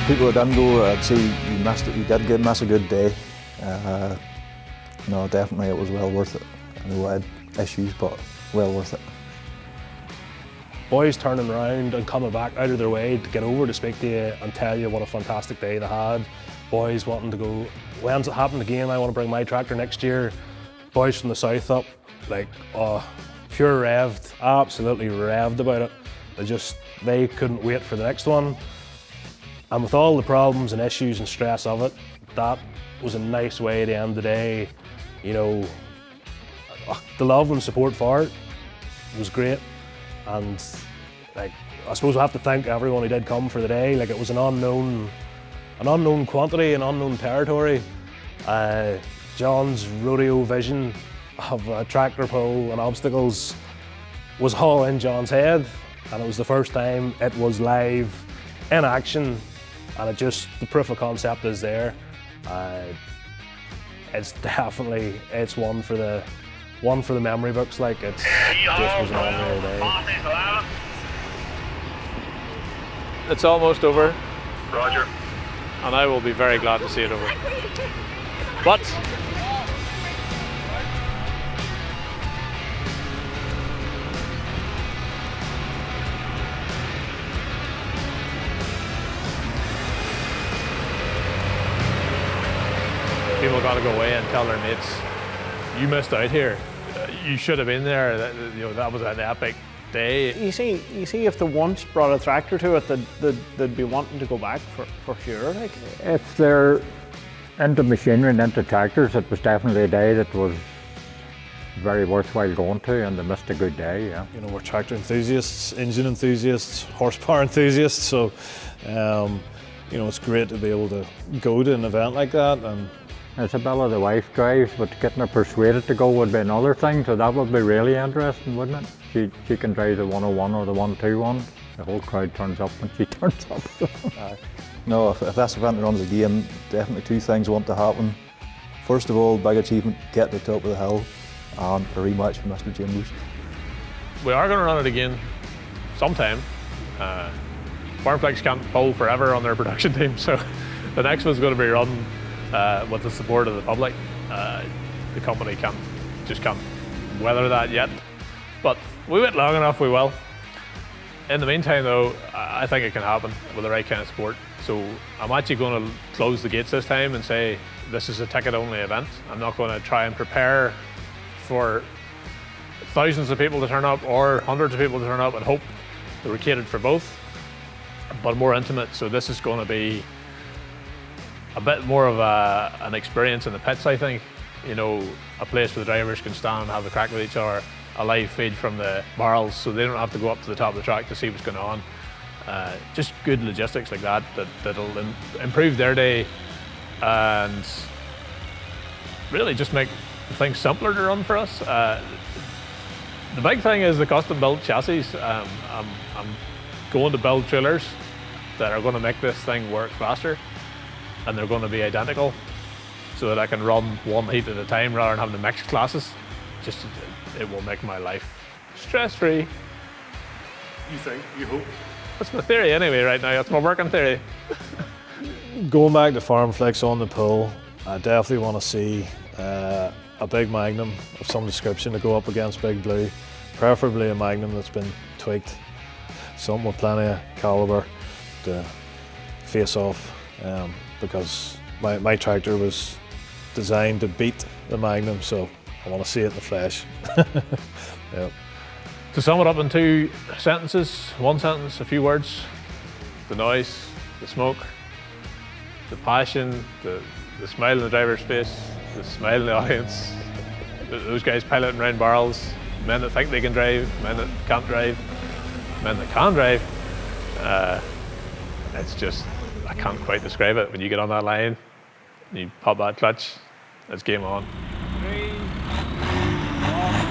People that didn't go, I'd say you did miss a good day. No, definitely it was well worth it. I know I had issues, but well worth it. Boys turning around and coming back out of their way to get over to speak to you and tell you what a fantastic day they had. Boys wanting to go, when's it happen again? I want to bring my tractor next year. Boys from the south up, like, oh, pure revved, absolutely revved about it. They couldn't wait for the next one. And with all the problems and issues and stress of it, that was a nice way to end the day. You know, the love and support for it was great. And like, I suppose I have to thank everyone who did come for the day. Like, it was an unknown quantity, an unknown territory. John's rodeo vision of a tractor pull and obstacles was all in John's head. And it was the first time it was live in action. And the proof of concept is there. It's definitely, it's one for the memory books. Like, it just was an unreal day. It's almost over. Roger. And I will be very glad to see it over. But people got to go away and tell their mates, you missed out here. You should have been there. That was an epic day. You see, if they once brought a tractor to it, they'd be wanting to go back for sure. Like, if they're into machinery and into tractors, it was definitely a day that was very worthwhile going to, and they missed a good day, yeah. You know, we're tractor enthusiasts, engine enthusiasts, horsepower enthusiasts, so you know, it's great to be able to go to an event like that. And Isabella, the wife, drives, but getting her persuaded to go would be another thing, so that would be really interesting, wouldn't it? She can drive the 101 or the 121. The whole crowd turns up when she turns up. No, if this event runs again, definitely two things want to happen. First of all, big achievement, get to the top of the hill, and a rematch for Mr. Chambers. We are going to run it again sometime. Farmflix can't pull forever on their production team, so the next one's going to be run with the support of the public. The company can't weather that yet, but we wait long enough, we will. In the meantime though, I think it can happen with the right kind of support. So I'm actually going to close the gates this time and say this is a ticket-only event. I'm not going to try and prepare for thousands of people to turn up or hundreds of people to turn up and hope that we're catered for both, but more intimate. So this is going to be a bit more of an experience in the pits, I think. You know, a place where the drivers can stand and have a crack with each other, a live feed from the barrels so they don't have to go up to the top of the track to see what's going on. Just good logistics like that'll improve their day and really just make things simpler to run for us. The big thing is the custom built chassis. I'm going to build trailers that are going to make this thing work faster, and they're going to be identical so that I can run one heat at a time rather than having to mix classes. Just it will make my life stress-free. You think? You hope? That's my theory anyway right now. That's my working theory. Going back to Farmflix on the pull, I definitely want to see a big Magnum of some description to go up against Big Blue, preferably a Magnum that's been tweaked, something with plenty of calibre to face off, because my tractor was designed to beat the Magnum, so I want to see it in the flesh. Yep. To sum it up in two sentences, one sentence, a few words: the noise, the smoke, the passion, the smile on the driver's face, the smile in the audience, those guys piloting around barrels, men that think they can drive, men that can't drive, men that can drive. It's just, I can't quite describe it. When you get on that line, you pop that clutch, it's game on. 3, 1,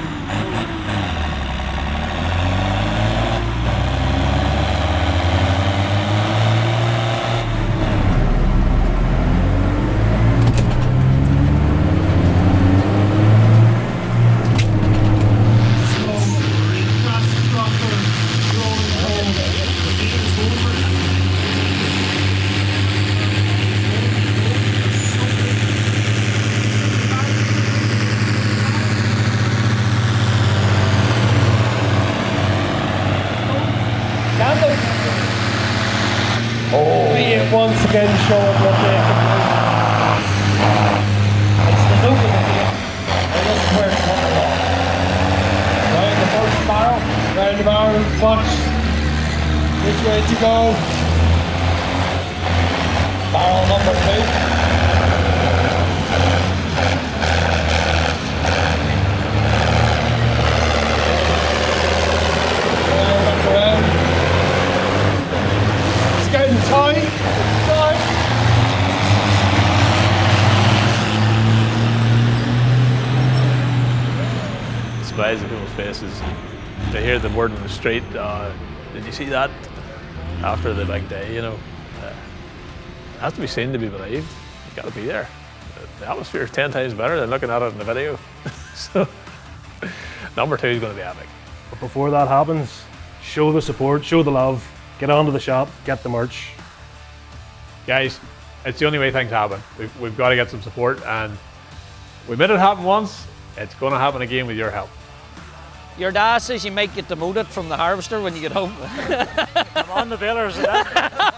once again showing what they can do. It's the loop of the game. And this is where it's coming from. Right, the first barrel, round the barrel, punch. Which way to go? Barrel number 2. It's getting tight. Smiles on people's faces. They hear the word on the street, did you see that? After the big day, you know. It has to be seen to be believed. You've got to be there. The atmosphere is 10 times better than looking at it in the video. So, number 2 is going to be epic. But before that happens, show the support, show the love, get onto the shop, get the merch. Guys, it's the only way things happen. We've got to get some support, and we made it happen once. It's going to happen again with your help. Your dad says you might get demoted from the harvester when you get home. I'm on the bailers of that.